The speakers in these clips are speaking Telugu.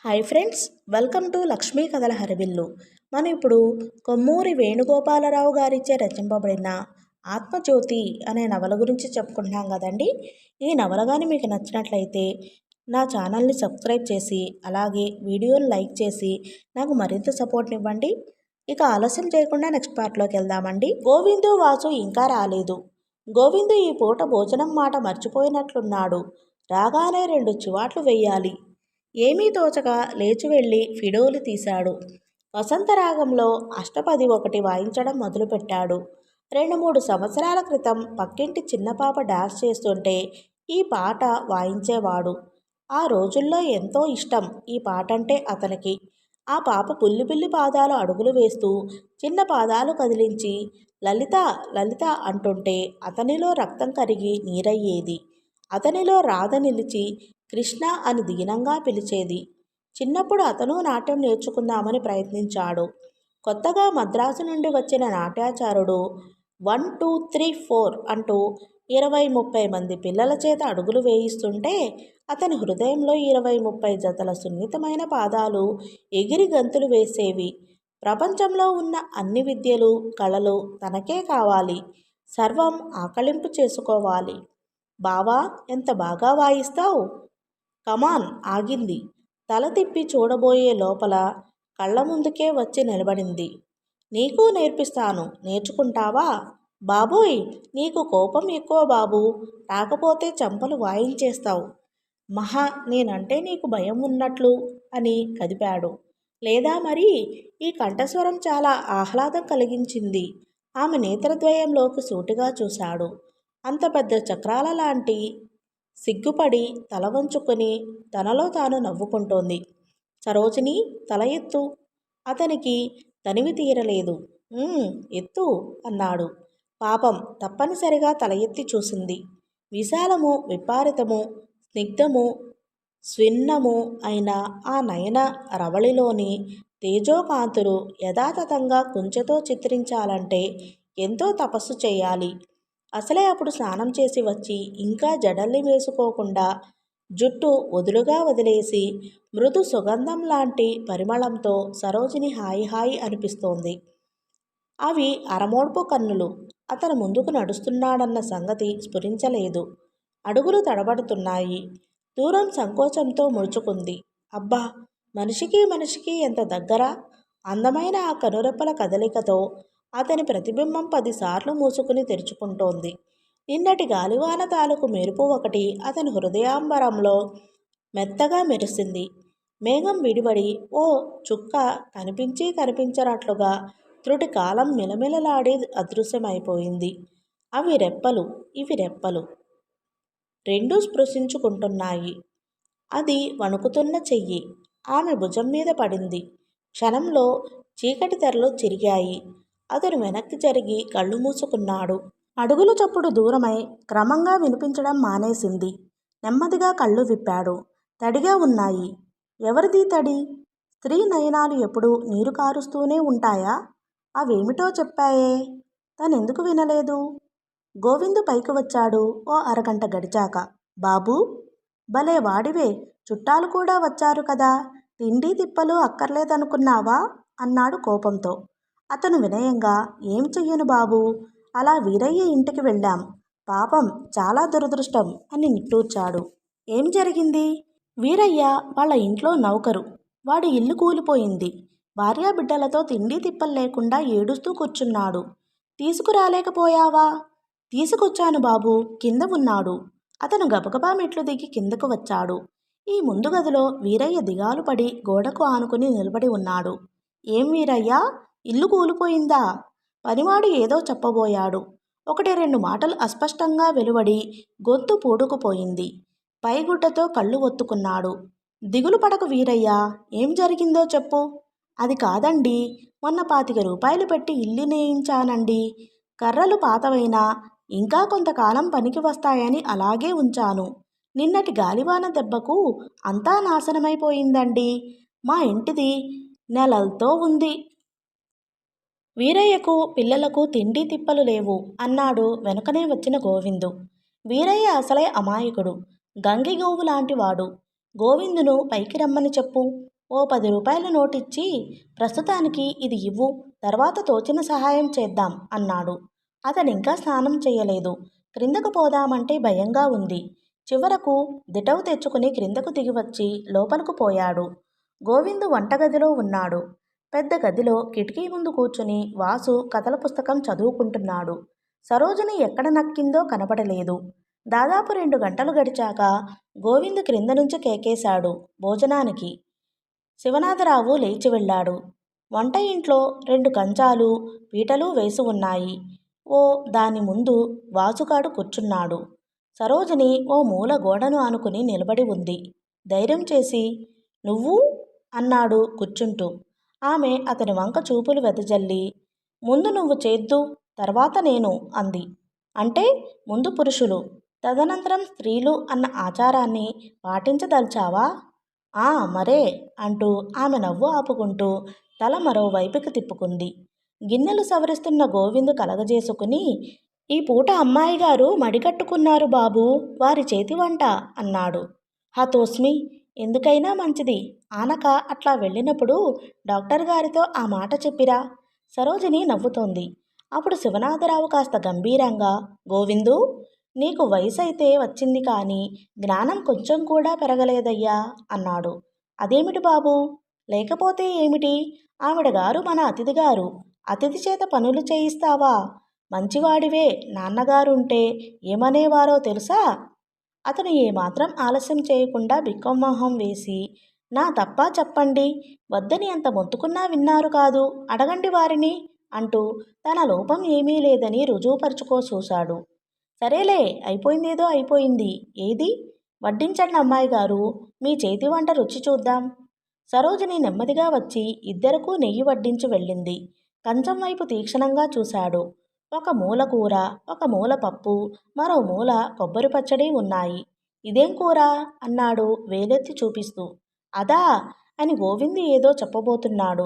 Hi friends, welcome to Lakshmi కథల హరివిల్లు. మనం ఇప్పుడు కొమ్మూరి వేణుగోపాలరావు గారిచే రచింపబడిన ఆత్మజ్యోతి అనే నవల గురించి చెప్పుకుంటున్నాం కదండి. ఈ నవల కానీ మీకు నచ్చినట్లయితే నా ఛానల్ని సబ్స్క్రైబ్ చేసి అలాగే వీడియోని లైక్ చేసి నాకు మరింత సపోర్ట్ని ఇవ్వండి. ఇక ఆలస్యం చేయకుండా నెక్స్ట్ పార్ట్లోకి వెళ్దామండి. గోవిందు వాసు ఇంకా రాలేదు. గోవిందు ఈ పూట భోజనం మాట మర్చిపోయినట్లున్నాడు. రాగానే 2 చివాట్లు వెయ్యాలి. ఏమీ తోచక లేచి వెళ్ళి ఫిడోలు తీశాడు. వసంతరాగంలో అష్టపది ఒకటి వాయించడం మొదలుపెట్టాడు. 2-3 సంవత్సరాల క్రితం పక్కింటి చిన్నపాప డాన్స్ చేస్తుంటే ఈ పాట వాయించేవాడు. ఆ రోజుల్లో ఎంతో ఇష్టం ఈ పాటంటే అతనికి. ఆ పాప బుల్లిబుల్లి పాదాలు అడుగులు వేస్తూ చిన్న పాదాలు కదిలించి లలిత లలిత అంటుంటే అతనిలో రక్తం కరిగి నీరయ్యేది. అతనిలో రాధ నిలిచి కృష్ణ అని దీనంగా పిలిచేది. చిన్నప్పుడు అతను నాట్యం నేర్చుకుందామని ప్రయత్నించాడు. కొత్తగా మద్రాసు నుండి వచ్చిన నాట్యాచారుడు 1 2 3 4 అంటూ 20-30 మంది పిల్లల చేత అడుగులు వేయిస్తుంటే అతని హృదయంలో 20-30 జతల సున్నితమైన పాదాలు ఎగిరి గంతులు వేసేవి. ప్రపంచంలో ఉన్న అన్ని విద్యలు, కళలు తనకే కావాలి. సర్వం ఆకళింపు చేసుకోవాలి. బావా, ఎంత బాగా వాయిస్తావు! కమాన్! ఆగింది. తల తిప్పి చూడబోయే లోపల కళ్ళ ముందుకే వచ్చి నిలబడింది. నీకు నేర్పిస్తాను, నేర్చుకుంటావా? బాబోయ్, నీకు కోపం ఎక్కువ బాబు. రాకపోతే చంపలు వాయించేస్తావు. మహా, నేనంటే నీకు భయం ఉన్నట్లు అని కదిపాడు. లేదా మరి? ఈ కంఠస్వరం చాలా ఆహ్లాదం కలిగించింది. ఆమె నేత్రద్వయంలోకి సూటిగా చూశాడు. అంత పెద్ద చక్రాల లాంటి సిగ్గుపడి తల వంచుకొని తనలో తాను నవ్వుకుంటోంది. సరోజిని, తల ఎత్తు. అతనికి తనివి తీరలేదు. ఎత్తు అన్నాడు. పాపం తప్పనిసరిగా తల ఎత్తి చూసింది. విశాలము, విపారితము, స్నిగ్ధము, స్విన్నము అయిన ఆ నయన రవళిలోని తేజోకాంతులు యథాతథంగా కుంచెతో చిత్రించాలంటే ఎంతో తపస్సు చేయాలి. అసలే అప్పుడు స్నానం చేసి వచ్చి ఇంకా జడల్ని వేసుకోకుండా జుట్టు వదులుగా వదిలేసి మృదు సుగంధం లాంటి పరిమళంతో సరోజిని హాయి హాయి అనిపిస్తోంది. అవి అరమోడ్పు కన్నులు. అతను ముందుకు నడుస్తున్నాడన్న సంగతి స్ఫురించలేదు. అడుగులు తడబడుతున్నాయి. దూరం సంకోచంతో ముడుచుకుంది. అబ్బా, మనిషికి ఎంత దగ్గర! అందమైన ఆ కనురెప్పల కదలికతో అతని ప్రతిబింబం 10 సార్లు మూసుకుని తెరుచుకుంటోంది. నిన్నటి గాలివాన తాలూకు మెరుపు ఒకటి అతని హృదయాంబరంలో మెత్తగా మెరిసింది. మేఘం విడివడి ఓ చుక్క కనిపించి కనిపించనట్లుగా త్రుటి కాలం మిలమిలలాడి అదృశ్యమైపోయింది. అవి రెప్పలు, ఇవి రెప్పలు. రెండూ స్పృశించుకుంటున్నాయి. అది వణుకుతున్న చెయ్యి ఆమె భుజం మీద పడింది. క్షణంలో చీకటి తెరలు చిరిగాయి. అతను వెనక్కి జరిగి కళ్ళు మూసుకున్నాడు. అడుగుల చప్పుడు దూరమై క్రమంగా వినిపించడం మానేసింది. నెమ్మదిగా కళ్ళు విప్పాడు. తడిగా ఉన్నాయి. ఎవరిది తడి? స్త్రీ నయనాలు ఎప్పుడూ నీరు కారుస్తూనే ఉంటాయా? అవేమిటో చెప్పాయే. తనెందుకు వినలేదు? గోవిందు పైకి వచ్చాడు ఓ అరగంట గడిచాక. బాబూ, భలే వాడివే, చుట్టాలు కూడా వచ్చారు కదా, తిండి తిప్పలు అక్కర్లేదనుకున్నావా అన్నాడు కోపంతో. అతను వినయంగా, ఏం చెయ్యను బాబూ, అలా వీరయ్య ఇంటికి వెళ్ళాం. పాపం, చాలా దురదృష్టం అని నిట్టూర్చాడు. ఏం జరిగింది? వీరయ్య వాళ్ళ ఇంట్లో నౌకరు. వాడి ఇల్లు కూలిపోయింది. భార్యాబిడ్డలతో తిండి తిప్పలు లేకుండా ఏడుస్తూ కూర్చున్నాడు. తీసుకురాలేకపోయావా? తీసుకొచ్చాను బాబూ, కింద ఉన్నాడు. అతను గబగబా మెట్లు దిగి కిందకు వచ్చాడు. ఈ ముందు గదిలో వీరయ్య దిగాలు పడి గోడకు ఆనుకుని నిలబడి ఉన్నాడు. ఏం వీరయ్యా, ఇల్లు కూలిపోయిందా? పనివాడు ఏదో చెప్పబోయాడు. 1-2 మాటలు అస్పష్టంగా వెలువడి గొంతు పూడుకుపోయింది. పైగుడ్డతో కళ్ళు ఒత్తుకున్నాడు. దిగులు పడకు వీరయ్యా, ఏం జరిగిందో చెప్పు. అది కాదండి, మొన్న 25 రూపాయలు పెట్టి ఇల్లు నేయించానండి. కర్రలు పాతవైనా ఇంకా కొంతకాలం పనికి వస్తాయని అలాగే ఉంచాను. నిన్నటి గాలివాన దెబ్బకు అంతా నాశనమైపోయిందండి. మా ఇంటిది నెలల్తో ఉంది. వీరయ్యకు పిల్లలకు తిండి తిప్పలు లేవు అన్నాడు వెనుకనే వచ్చిన గోవిందు. వీరయ్య అసలే అమాయకుడు, గంగిగోవు లాంటివాడు. గోవిందును పైకి రమ్మని చెప్పు, ఓ 10 రూపాయల నోటిచ్చి, ప్రస్తుతానికి ఇది ఇవ్వు, తర్వాత తోచిన సహాయం చేద్దాం అన్నాడు. అతనింకా స్నానం చేయలేదు. క్రిందకు పోదామంటే భయంగా ఉంది. చివరకు దిటవు తెచ్చుకుని క్రిందకు దిగివచ్చి లోపలకు పోయాడు. గోవిందు వంటగదిలో ఉన్నాడు. పెద్ద గదిలో కిటికీ ముందు కూర్చుని వాసు కథల పుస్తకం చదువుకుంటున్నాడు. సరోజిని ఎక్కడ నక్కిందో కనపడలేదు. దాదాపు 2 గంటలు గడిచాక గోవిందు క్రింద నుంచి కేకేశాడు భోజనానికి. శివనాథరావు లేచి వెళ్ళాడు. వంట ఇంట్లో 2 కంచాలు పీటలు వేసి ఉన్నాయి. ఓ దాని ముందు వాసుగాడు కూర్చున్నాడు. సరోజిని ఓ మూల గోడను ఆనుకుని నిలబడి ఉంది. ధైర్యం చేసి, నువ్వు? అన్నాడు కూర్చుంటూ. ఆమె అతని వంక చూపులు వెదజల్లి, ముందు నువ్వు చేద్దు, తర్వాత నేను అంది. అంటే ముందు పురుషులు, తదనంతరం స్త్రీలు అన్న ఆచారాన్ని పాటించదలిచావా? ఆ మరే అంటూ ఆమె నవ్వు ఆపుకుంటూ తల మరోవైపుకి తిప్పుకుంది. గిన్నెలు సవరిస్తున్న గోవిందు కలగజేసుకుని, ఈ పూట అమ్మాయి గారు మడికట్టుకున్నారు బాబూ, వారి చేతి వంట అన్నాడు. హతోస్మి, ఎందుకైనా మంచిది. ఆనక అట్లా వెళ్ళినప్పుడు డాక్టర్ గారితో ఆ మాట చెప్పిరా. సరోజిని నవ్వుతోంది. అప్పుడు శివనాథరావు కాస్త గంభీరంగా, గోవిందు, నీకు వయసైతే వచ్చింది కానీ జ్ఞానం కొంచెం కూడా పెరగలేదయ్యా అన్నాడు. అదేమిటి బాబూ? లేకపోతే ఏమిటి? ఆవిడగారు మన అతిథిగారు. అతిథి చేత పనులు చేయిస్తావా? మంచివాడివే, నాన్నగారుంటే ఏమనేవారో తెలుసా? అతను ఏమాత్రం ఆలస్యం చేయకుండా బిక్కమొహం వేసి, నా తప్పా చెప్పండి, వద్దని ఎంత మొత్తుకున్నా విన్నారు కాదు, అడగండి వారిని అంటూ తన లోపం ఏమీ లేదని రుజువుపరుచుకో చూశాడు. సరేలే, అయిపోయిందేదో అయిపోయింది. ఏది? వడ్డించండి అమ్మాయి గారు, మీ చేతి వంట రుచి చూద్దాం. సరోజిని నెమ్మదిగా వచ్చి ఇద్దరికూ నెయ్యి వడ్డించి వెళ్ళింది. కంచం వైపు తీక్షణంగా చూశాడు. ఒక మూల కూర, ఒక మూల పప్పు, మరో మూల కొబ్బరి పచ్చడి ఉన్నాయి. ఇదేం కూర అన్నాడు వేలెత్తి చూపిస్తూ. అదా అని గోవిందు ఏదో చెప్పబోతున్నాడు.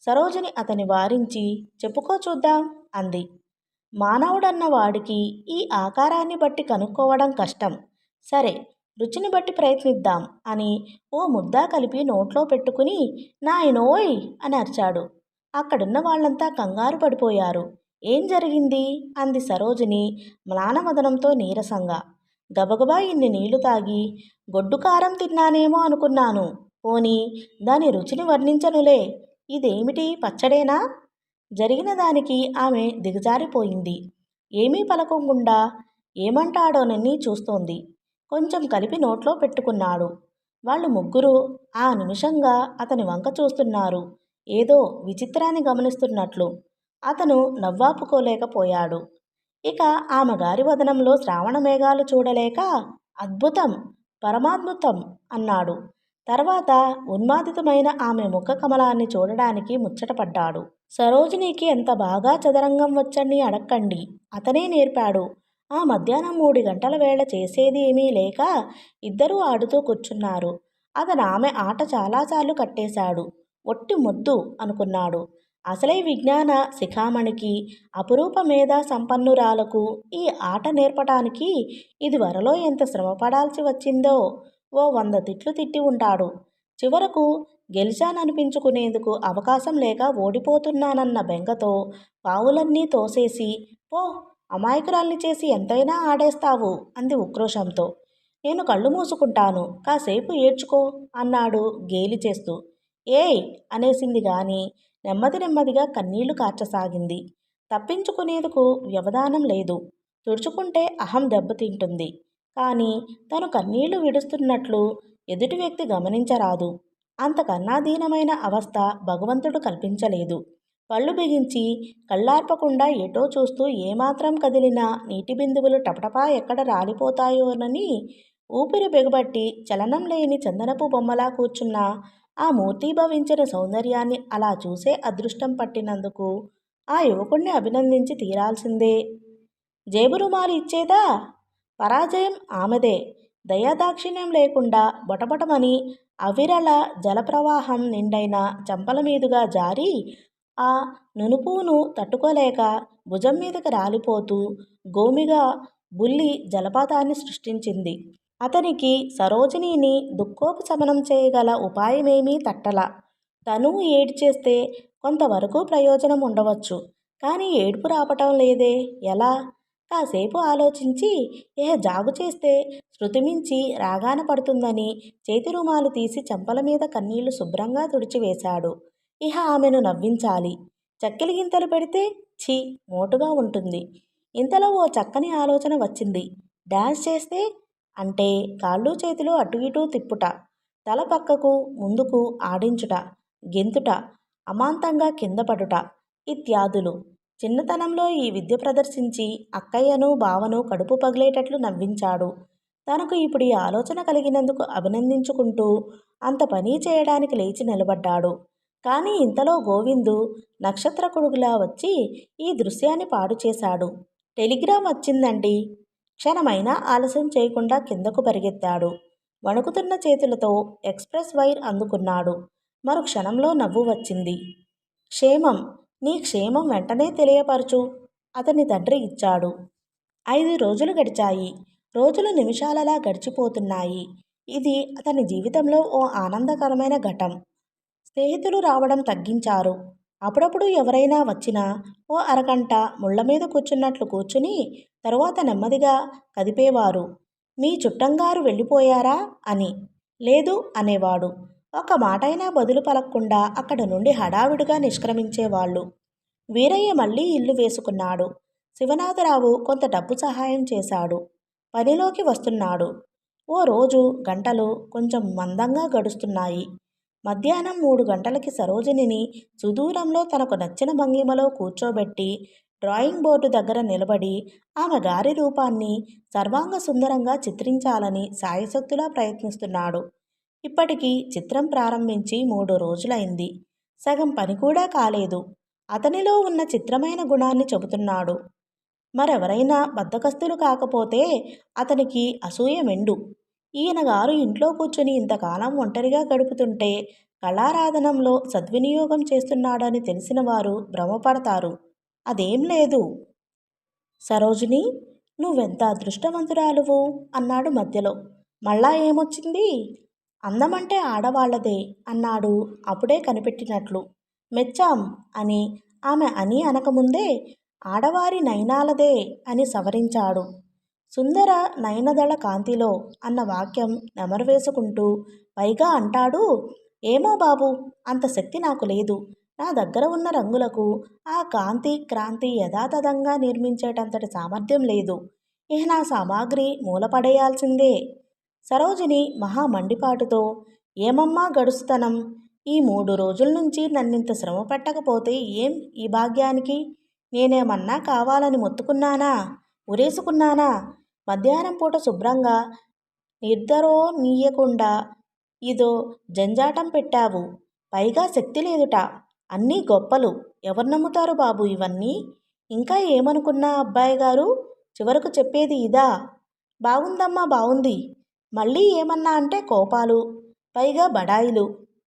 సరోజిని అతని వారించి, చెప్పుకో చూద్దాం అంది. మానవుడన్న వాడికి ఈ ఆకారాన్ని బట్టి కనుక్కోవడం కష్టం. సరే, రుచిని బట్టి ప్రయత్నిద్దాం అని ఓ ముద్ద కలిపి నోట్లో పెట్టుకుని, నాయనోయ్ అని అరిచాడు. అక్కడున్న వాళ్ళంతా కంగారు పడిపోయారు. ఏం జరిగింది అంది సరోజిని మ్లానవదనంతో నీరసంగా. గబగబా ఇన్ని నీళ్లు తాగి, గొడ్డు కారం తిన్నానేమో అనుకున్నాను. పోనీ దాని రుచిని వర్ణించనులే. ఇదేమిటి, పచ్చడేనా? జరిగిన దానికి ఆమె దిగజారిపోయింది. ఏమీ పలకకుండా ఏమంటాడోనని చూస్తోంది. కొంచెం కలిపి నోట్లో పెట్టుకున్నాడు. వాళ్ళు ముగ్గురు ఆ నిమిషంగా అతని వంక చూస్తున్నారు, ఏదో విచిత్రాన్ని గమనిస్తున్నట్లు. అతను నవ్వాపుకోలేకపోయాడు. ఇక ఆమె గారి వదనంలో శ్రావణ మేఘాలు చూడలేక, అద్భుతం, పరమాద్భుతం అన్నాడు. తర్వాత ఉన్మాదితమైన ఆమె ముఖ కమలాన్ని చూడడానికి ముచ్చటపడ్డాడు. సరోజినికి ఎంత బాగా చదరంగం వచ్చని అడక్కండి, అతనే నేర్పాడు. ఆ మధ్యాహ్నం 3 గంటల వేళ చేసేది ఏమీ లేక ఇద్దరూ ఆడుతూ కూర్చున్నారు. అతను ఆమె ఆట చాలాసార్లు కట్టేశాడు. ఒట్టి మొద్దు అనుకున్నాడు. అసలే విజ్ఞాన శిఖామణికి, అపురూప మేధా సంపన్నురాలకు ఈ ఆట నేర్పటానికి ఇదివరలో ఎంత శ్రమపడాల్సి వచ్చిందో ఓ 100 తిట్లు తిట్టి ఉంటాడు. చివరకు గెలిచాననిపించుకునేందుకు అవకాశం లేక ఓడిపోతున్నానన్న బెంగతో పావులన్నీ తోసేసి, పో, అమాయకురాల్ని చేసి ఎంతైనా ఆడేస్తావు అంది ఉక్రోషంతో. నేను కళ్ళు మూసుకుంటాను, కాసేపు ఏడ్చుకో అన్నాడు గేలి చేస్తూ. ఏయ్ అనేసింది గాని నెమ్మది నెమ్మదిగా కన్నీళ్లు కార్చసాగింది. తప్పించుకునేందుకు వ్యవధానం లేదు. తుడుచుకుంటే అహం దెబ్బతింటుంది. కానీ తను కన్నీళ్లు విడుస్తున్నట్లు ఎదుటి వ్యక్తి గమనించరాదు. అంతకన్నా దీనమైన అవస్థ భగవంతుడు కల్పించలేదు. పళ్ళు బిగించి కళ్ళార్పకుండా ఎటో చూస్తూ ఏమాత్రం కదిలినా నీటి బిందువులు టపటపా ఎక్కడ రాలిపోతాయోనని ఊపిరి బిగబట్టి చలనం లేని చందనపు బొమ్మలా కూర్చున్న ఆ మూర్తీభవించిన సౌందర్యాన్ని అలా చూసే అదృష్టం పట్టినందుకు ఆ యువకుణ్ణి అభినందించి తీరాల్సిందే. జేబు రుమాలు ఇచ్చేదా? పరాజయం ఆమెదే. దయాదాక్షిణ్యం లేకుండా బొటబొటమని అవిరళ జలప్రవాహం నిండైన చెంపల మీదుగా జారి ఆ నునుపును తట్టుకోలేక భుజం మీదకి రాలిపోతూ గోమిగా బుల్లి జలపాతాన్ని సృష్టించింది. అతనికి సరోజినిని దుఃఖోపశమనం చేయగల ఉపాయమేమీ తట్టల. తను ఏడ్చేస్తే కొంతవరకు ప్రయోజనం ఉండవచ్చు, కానీ ఏడుపు రావటం లేదే, ఎలా? కాసేపు ఆలోచించి జాగు చేస్తే శృతిమించి రాగాన పడుతుందని చేతి రుమాలు తీసి చెంపల మీద కన్నీళ్లు శుభ్రంగా తుడిచివేశాడు. ఆమెను నవ్వించాలి. చక్కెలి గింతలు పెడితే ఛీ మోటుగా ఉంటుంది. ఇంతలో ఓ చక్కని ఆలోచన వచ్చింది. డాన్స్ చేస్తే, అంటే కాళ్ళు చేతులు అటు ఇటూ తిప్పుట, తల పక్కకు ముందుకు ఆడించుట, గెంతుట, అమాంతంగా కింద పడుట ఇత్యాదులు. చిన్నతనంలో ఈ విద్య ప్రదర్శించి అక్కయ్యను బావను కడుపు పగిలేటట్లు నవ్వించాడు. తనకు ఇప్పుడు ఈ ఆలోచన కలిగినందుకు అభినందించుకుంటూ అంత పని చేయడానికి లేచి నిలబడ్డాడు. కానీ ఇంతలో గోవిందు నక్షత్రకుడుగులా వచ్చి ఈ దృశ్యాన్ని పాడు చేశాడు. టెలిగ్రామ్ వచ్చిందండి. క్షణమైనా ఆలస్యం చేయకుండా కిందకు పరిగెత్తాడు. వణుకుతున్న చేతులతో ఎక్స్ప్రెస్ వైర్ అందుకున్నాడు. మరు క్షణంలో నవ్వు వచ్చింది. క్షేమం, నీ క్షేమం వెంటనే తెలియపరచు, అతని తండ్రి ఇచ్చాడు. 5 రోజులు గడిచాయి. రోజులు నిమిషాలలా గడిచిపోతున్నాయి. ఇది అతని జీవితంలో ఓ ఆనందకరమైన ఘట్టం. స్నేహితులు రావడం తగ్గించారు. అప్పుడప్పుడు ఎవరైనా వచ్చినా ఓ అరగంట ముళ్ళ మీద కూర్చున్నట్లు కూర్చుని తరువాత నెమ్మదిగా కదిపేవారు. మీ చుట్టంగారు వెళ్ళిపోయారా అని. లేదు అనేవాడు. ఒక్క మాటైనా బదులు పలక్కుండా అక్కడి నుండి హడావిడిగా నిష్క్రమించేవాళ్ళు. వీరయ్య మళ్ళీ ఇల్లు వేసుకున్నాడు. శివనాథరావు కొంత డబ్బు సహాయం చేశాడు. పనిలోకి వస్తున్నాడు. ఓ రోజు గంటలు కొంచెం మందంగా గడుస్తున్నాయి. మధ్యాహ్నం 3 గంటలకి సరోజినిని సుదూరంలో తనకు నచ్చిన భంగిమలో కూర్చోబెట్టి డ్రాయింగ్ బోర్డు దగ్గర నిలబడి ఆమె గారి రూపాన్ని సర్వాంగ సుందరంగా చిత్రించాలని సాయశక్తులా ప్రయత్నిస్తున్నాడు. ఇప్పటికీ చిత్రం ప్రారంభించి 3 రోజులైంది. సగం పని కూడా కాలేదు. అతనిలో ఉన్న చిత్రమైన గుణాన్ని చెబుతున్నాడు. మరెవరైనా బద్ధకస్తులు కాకపోతే అతనికి అసూయ మెండు. ఈయనగారు ఇంట్లో కూర్చుని ఇంతకాలం ఒంటరిగా గడుపుతుంటే కళారాధనంలో సద్వినియోగం చేస్తున్నాడని తెలిసిన వారు భ్రమపడతారు. అదేం లేదు. సరోజిని, నువ్వెంత అదృష్టవంతురాలువు అన్నాడు మధ్యలో. మళ్ళా ఏమొచ్చింది? అందమంటే ఆడవాళ్లదే అన్నాడు అప్పుడే కనిపెట్టినట్లు. మెచ్చాం అని ఆమె అని అనకముందే ఆడవారి నయనాలదే అని సవరించాడు. సుందర నయనదళ కాంతిలో అన్న వాక్యం నెమరువేసుకుంటూ పైగా అంటాడు, ఏమో బాబు, అంత శక్తి నాకు లేదు. నా దగ్గర ఉన్న రంగులకు ఆ కాంతి క్రాంతి యథాతథంగా నిర్మించేటంతటి సామర్థ్యం లేదు. నా సామాగ్రి మూలపడేయాల్సిందే. సరోజిని మహా మండిపాటుతో, ఏమమ్మా గడుస్తనం, ఈ 3 రోజుల నుంచి నన్నింత శ్రమ పెట్టకపోతే ఏం ఈ భాగ్యానికి? నేనేమన్నా కావాలని మొత్తుకున్నానా? ఉరేసుకున్నానా? మధ్యాహ్నం పూట శుభ్రంగా నిద్రో నీయకుండా ఇదో జంజాటం పెట్టావు. పైగా శక్తి లేదుట. అన్నీ గొప్పలు. ఎవరు నమ్ముతారు బాబు ఇవన్నీ? ఇంకా ఏమనుకున్నా అబ్బాయి గారు, చివరకు చెప్పేది ఇదా? బాగుందమ్మా, బాగుంది. మళ్ళీ ఏమన్నా అంటే కోపాలు, పైగా బడాయిలు.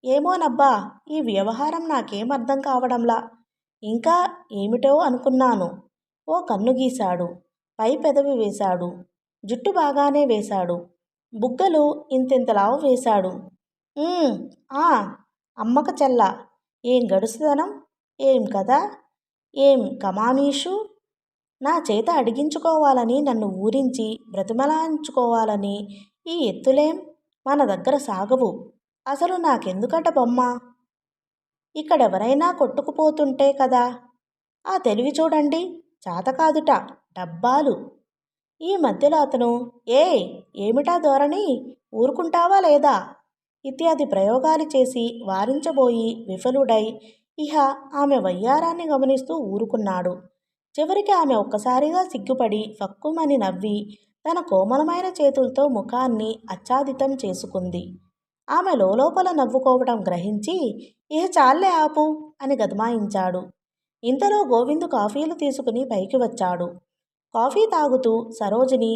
ఏమోనబ్బా, ఈ వ్యవహారం నాకేం అర్థం కావడంలా. ఇంకా ఏమిటో అనుకున్నాను. ఓ కన్ను గీశాడు. పై పెదవి వేశాడు. జుట్టు బాగానే వేశాడు. బుగ్గలు ఇంతింతలావు వేశాడు. ఆ అమ్మక చెల్ల, ఏం గడుసుదనం, ఏం కదా, ఏం కమామీషు. నా చేత అడిగించుకోవాలని, నన్ను ఊరించి బ్రతిమలాంచుకోవాలని ఈ ఎత్తులేం మన దగ్గర సాగవు. అసలు నాకెందుకట బొమ్మ? ఇక్కడెవరైనా కొట్టుకుపోతుంటే కదా. ఆ తెలివి చూడండి, చాతకాదుట, డబ్బాలు. ఈ మధ్యలో అతను, ఏమిటా ధోరణి, ఊరుకుంటావా లేదా ఇత్యాది ప్రయోగాలు చేసి వారించబోయి విఫలుడై ఆమె వయ్యారాన్ని గమనిస్తూ ఊరుకున్నాడు. చివరికి ఆమె ఒక్కసారిగా సిగ్గుపడి ఫక్కుమని నవ్వి తన కోమలమైన చేతులతో ముఖాన్ని ఆచ్ఛాదితం చేసుకుంది. ఆమె లోపల నవ్వుకోవటం గ్రహించి చాలే ఆపు అని గదమాయించాడు. ఇంతలో గోవిందు కాఫీలు తీసుకుని పైకి వచ్చాడు. కాఫీ తాగుతూ సరోజిని,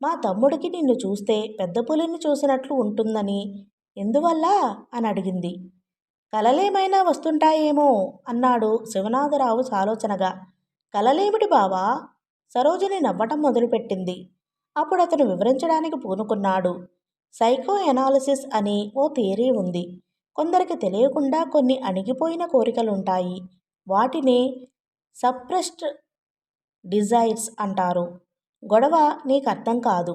మా తమ్ముడికి నిన్ను చూస్తే పెద్ద పులిని చూసినట్లు ఉంటుందని, ఎందువల్ల అని అడిగింది. కలలేమైనా వస్తుంటాయేమో అన్నాడు శివనాథరావు సాలోచనగా. కలలేమిటి బావా? సరోజిని నవ్వటం మొదలుపెట్టింది. అప్పుడు అతను వివరించడానికి పూనుకున్నాడు. సైకో ఎనాలిసిస్ అని ఓ థియరీ ఉంది. కొందరికి తెలియకుండా కొన్ని అణిగిపోయిన కోరికలుంటాయి. వాటినే సప్రెస్డ్ డిజైర్స్ అంటారు. గొడవ నీకు అర్థం కాదు.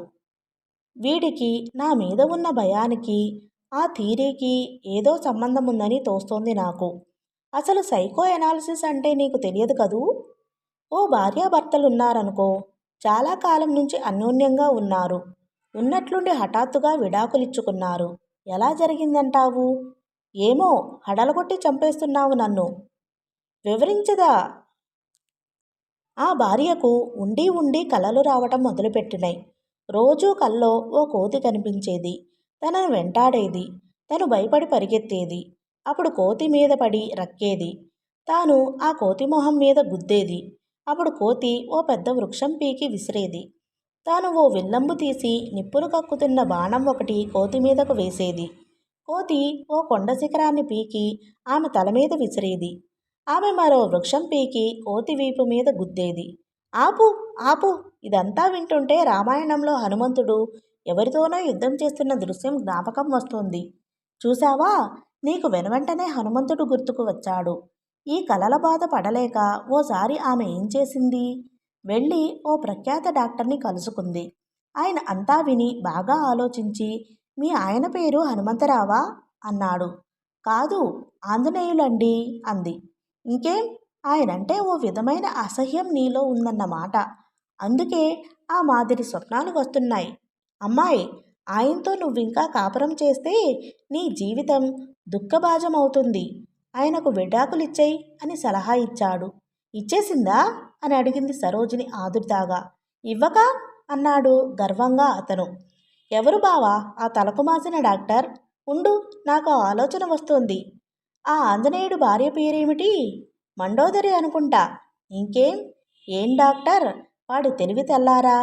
వీడికి నా మీద ఉన్న భయానికి ఆ థియరీకి ఏదో సంబంధం ఉందని తోస్తోంది నాకు. అసలు సైకో ఎనాలిసిస్ అంటే నీకు తెలియదు కదూ? ఓ భార్యాభర్తలున్నారనుకో. చాలా కాలం నుంచి అన్యోన్యంగా ఉన్నారు. ఉన్నట్లుండి హఠాత్తుగా విడాకులిచ్చుకున్నారు. ఎలా జరిగిందంటావు? ఏమో, హడలగొట్టి చంపేస్తున్నావు నన్ను. వివరించదా? ఆ భార్యకు ఉండి ఉండి కలలు రావటం మొదలుపెట్టినాయి. రోజూ కల్లో ఓ కోతి కనిపించేది. తనను వెంటాడేది. తను భయపడి పరిగెత్తేది. అప్పుడు కోతి మీద పడి రక్కేది. తాను ఆ కోతి మొహం మీద గుద్దేది. అప్పుడు కోతి ఓ పెద్ద వృక్షం పీకి విసిరేది. తాను ఓ విల్లంబు తీసి నిప్పులు కక్కుతున్న బాణం ఒకటి కోతి మీదకు వేసేది. కోతి ఓ కొండ శిఖరాన్ని పీకి ఆమె తల మీద విసిరేది. ఆమె మరో వృక్షం పీకి కోతి వీపు మీద గుద్దేది. ఆపు, ఆపు! ఇదంతా వింటుంటే రామాయణంలో హనుమంతుడు ఎవరితోనో యుద్ధం చేస్తున్న దృశ్యం జ్ఞాపకం వస్తుంది. చూశావా? నీకు వెనువెంటనే హనుమంతుడు గుర్తుకు వచ్చాడు. ఈ కలల బాధ పడలేక ఓసారి ఆమె ఏం చేసింది? వెళ్ళి ఓ ప్రఖ్యాత డాక్టర్ని కలుసుకుంది. ఆయన అంతా విని బాగా ఆలోచించి, మీ ఆయన పేరు హనుమంతరావా అన్నాడు. కాదు, ఆంజనేయులండి అంది. ఇంకేం? ఆయనంటే ఓ విధమైన అసహ్యం నీలో ఉందన్నమాట. అందుకే ఆ మాదిరి స్వప్నాలు వస్తున్నాయి. అమ్మాయి, ఆయనతో నువ్వింకా కాపురం చేస్తే నీ జీవితం దుఃఖభాజమవుతుంది. ఆయనకు విడాకులిచ్చేయి అని సలహా ఇచ్చాడు. ఇచ్చేసిందా అని అడిగింది సరోజిని ఆదుర్దాగా. ఇవ్వక అన్నాడు గర్వంగా అతను. ఎవరు బావా ఆ తలకు మాసిన డాక్టర్? ఉండు, నాకు ఆలోచన వస్తోంది. ఆ ఆంజనేయుడు భార్య పేరేమిటి? మండోదరి అనుకుంటా. ఇంకేం? ఏం డాక్టర్, వాడి తెలివి తెల్లారా?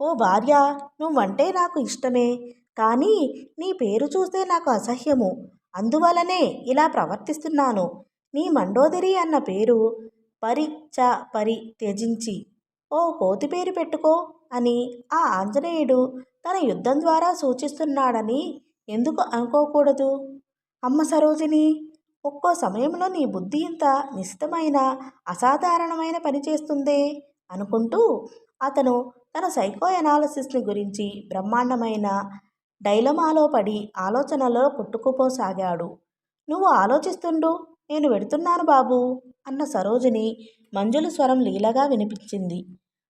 ఓ భార్య, నువ్వంటే నాకు ఇష్టమే, కానీ నీ పేరు చూస్తే నాకు అసహ్యము. అందువలనే ఇలా ప్రవర్తిస్తున్నాను. నీ మండోదరి అన్న పేరు పరి త్యజించి ఓ కోతి పేరు పెట్టుకో అని ఆ ఆంజనేయుడు తన యుద్ధం ద్వారా సూచిస్తున్నాడని ఎందుకు అనుకోకూడదు? అమ్మ సరోజిని, ఒక్కో సమయంలో నీ బుద్ధి ఇంత నిశితమైన అసాధారణమైన పని చేస్తుందే అనుకుంటూ అతను తన సైకో ఎనాలిసిస్ని గురించి బ్రహ్మాండమైన డైలమాలో పడి ఆలోచనలో కొట్టుకుపోసాగాడు. నువ్వు ఆలోచిస్తుండు, నేను వెడుతున్నాను బాబూ అన్న సరోజిని మంజుల స్వరం లీలగా వినిపించింది.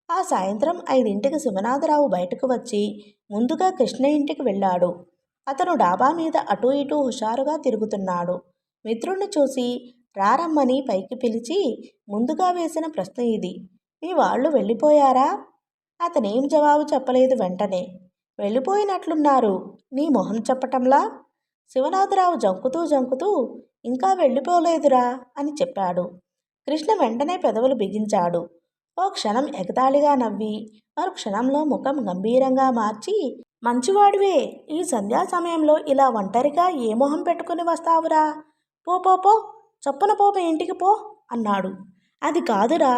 ఆ సాయంత్రం 5ంటికి శివనాథరావు బయటకు వచ్చి ముందుగా కృష్ణ ఇంటికి వెళ్ళాడు. అతను డాబా మీద అటూ ఇటూ హుషారుగా తిరుగుతున్నాడు. మిత్రుణ్ణి చూసి రారమ్మని పైకి పిలిచి ముందుగా వేసిన ప్రశ్న ఇది. మీ వాళ్ళు వెళ్ళిపోయారా? అతనేం జవాబు చెప్పలేదు. వెంటనే వెళ్ళిపోయినట్లున్నారు, నీ మొహం చెప్పటంలా. శివనాథరావు జంకుతూ జంకుతూ ఇంకా వెళ్ళిపోలేదురా అని చెప్పాడు. కృష్ణ వెంటనే పెదవులు బిగించాడు. ఓ క్షణం ఎగతాళిగా నవ్వి మరు క్షణంలో ముఖం గంభీరంగా మార్చి, మంచివాడివే, ఈ సంధ్యా సమయంలో ఇలా ఒంటరిగా ఏ మొహం పెట్టుకుని వస్తావురా? పో పో పో, చప్పున పో, మీ ఇంటికి పో అన్నాడు. అది కాదురా,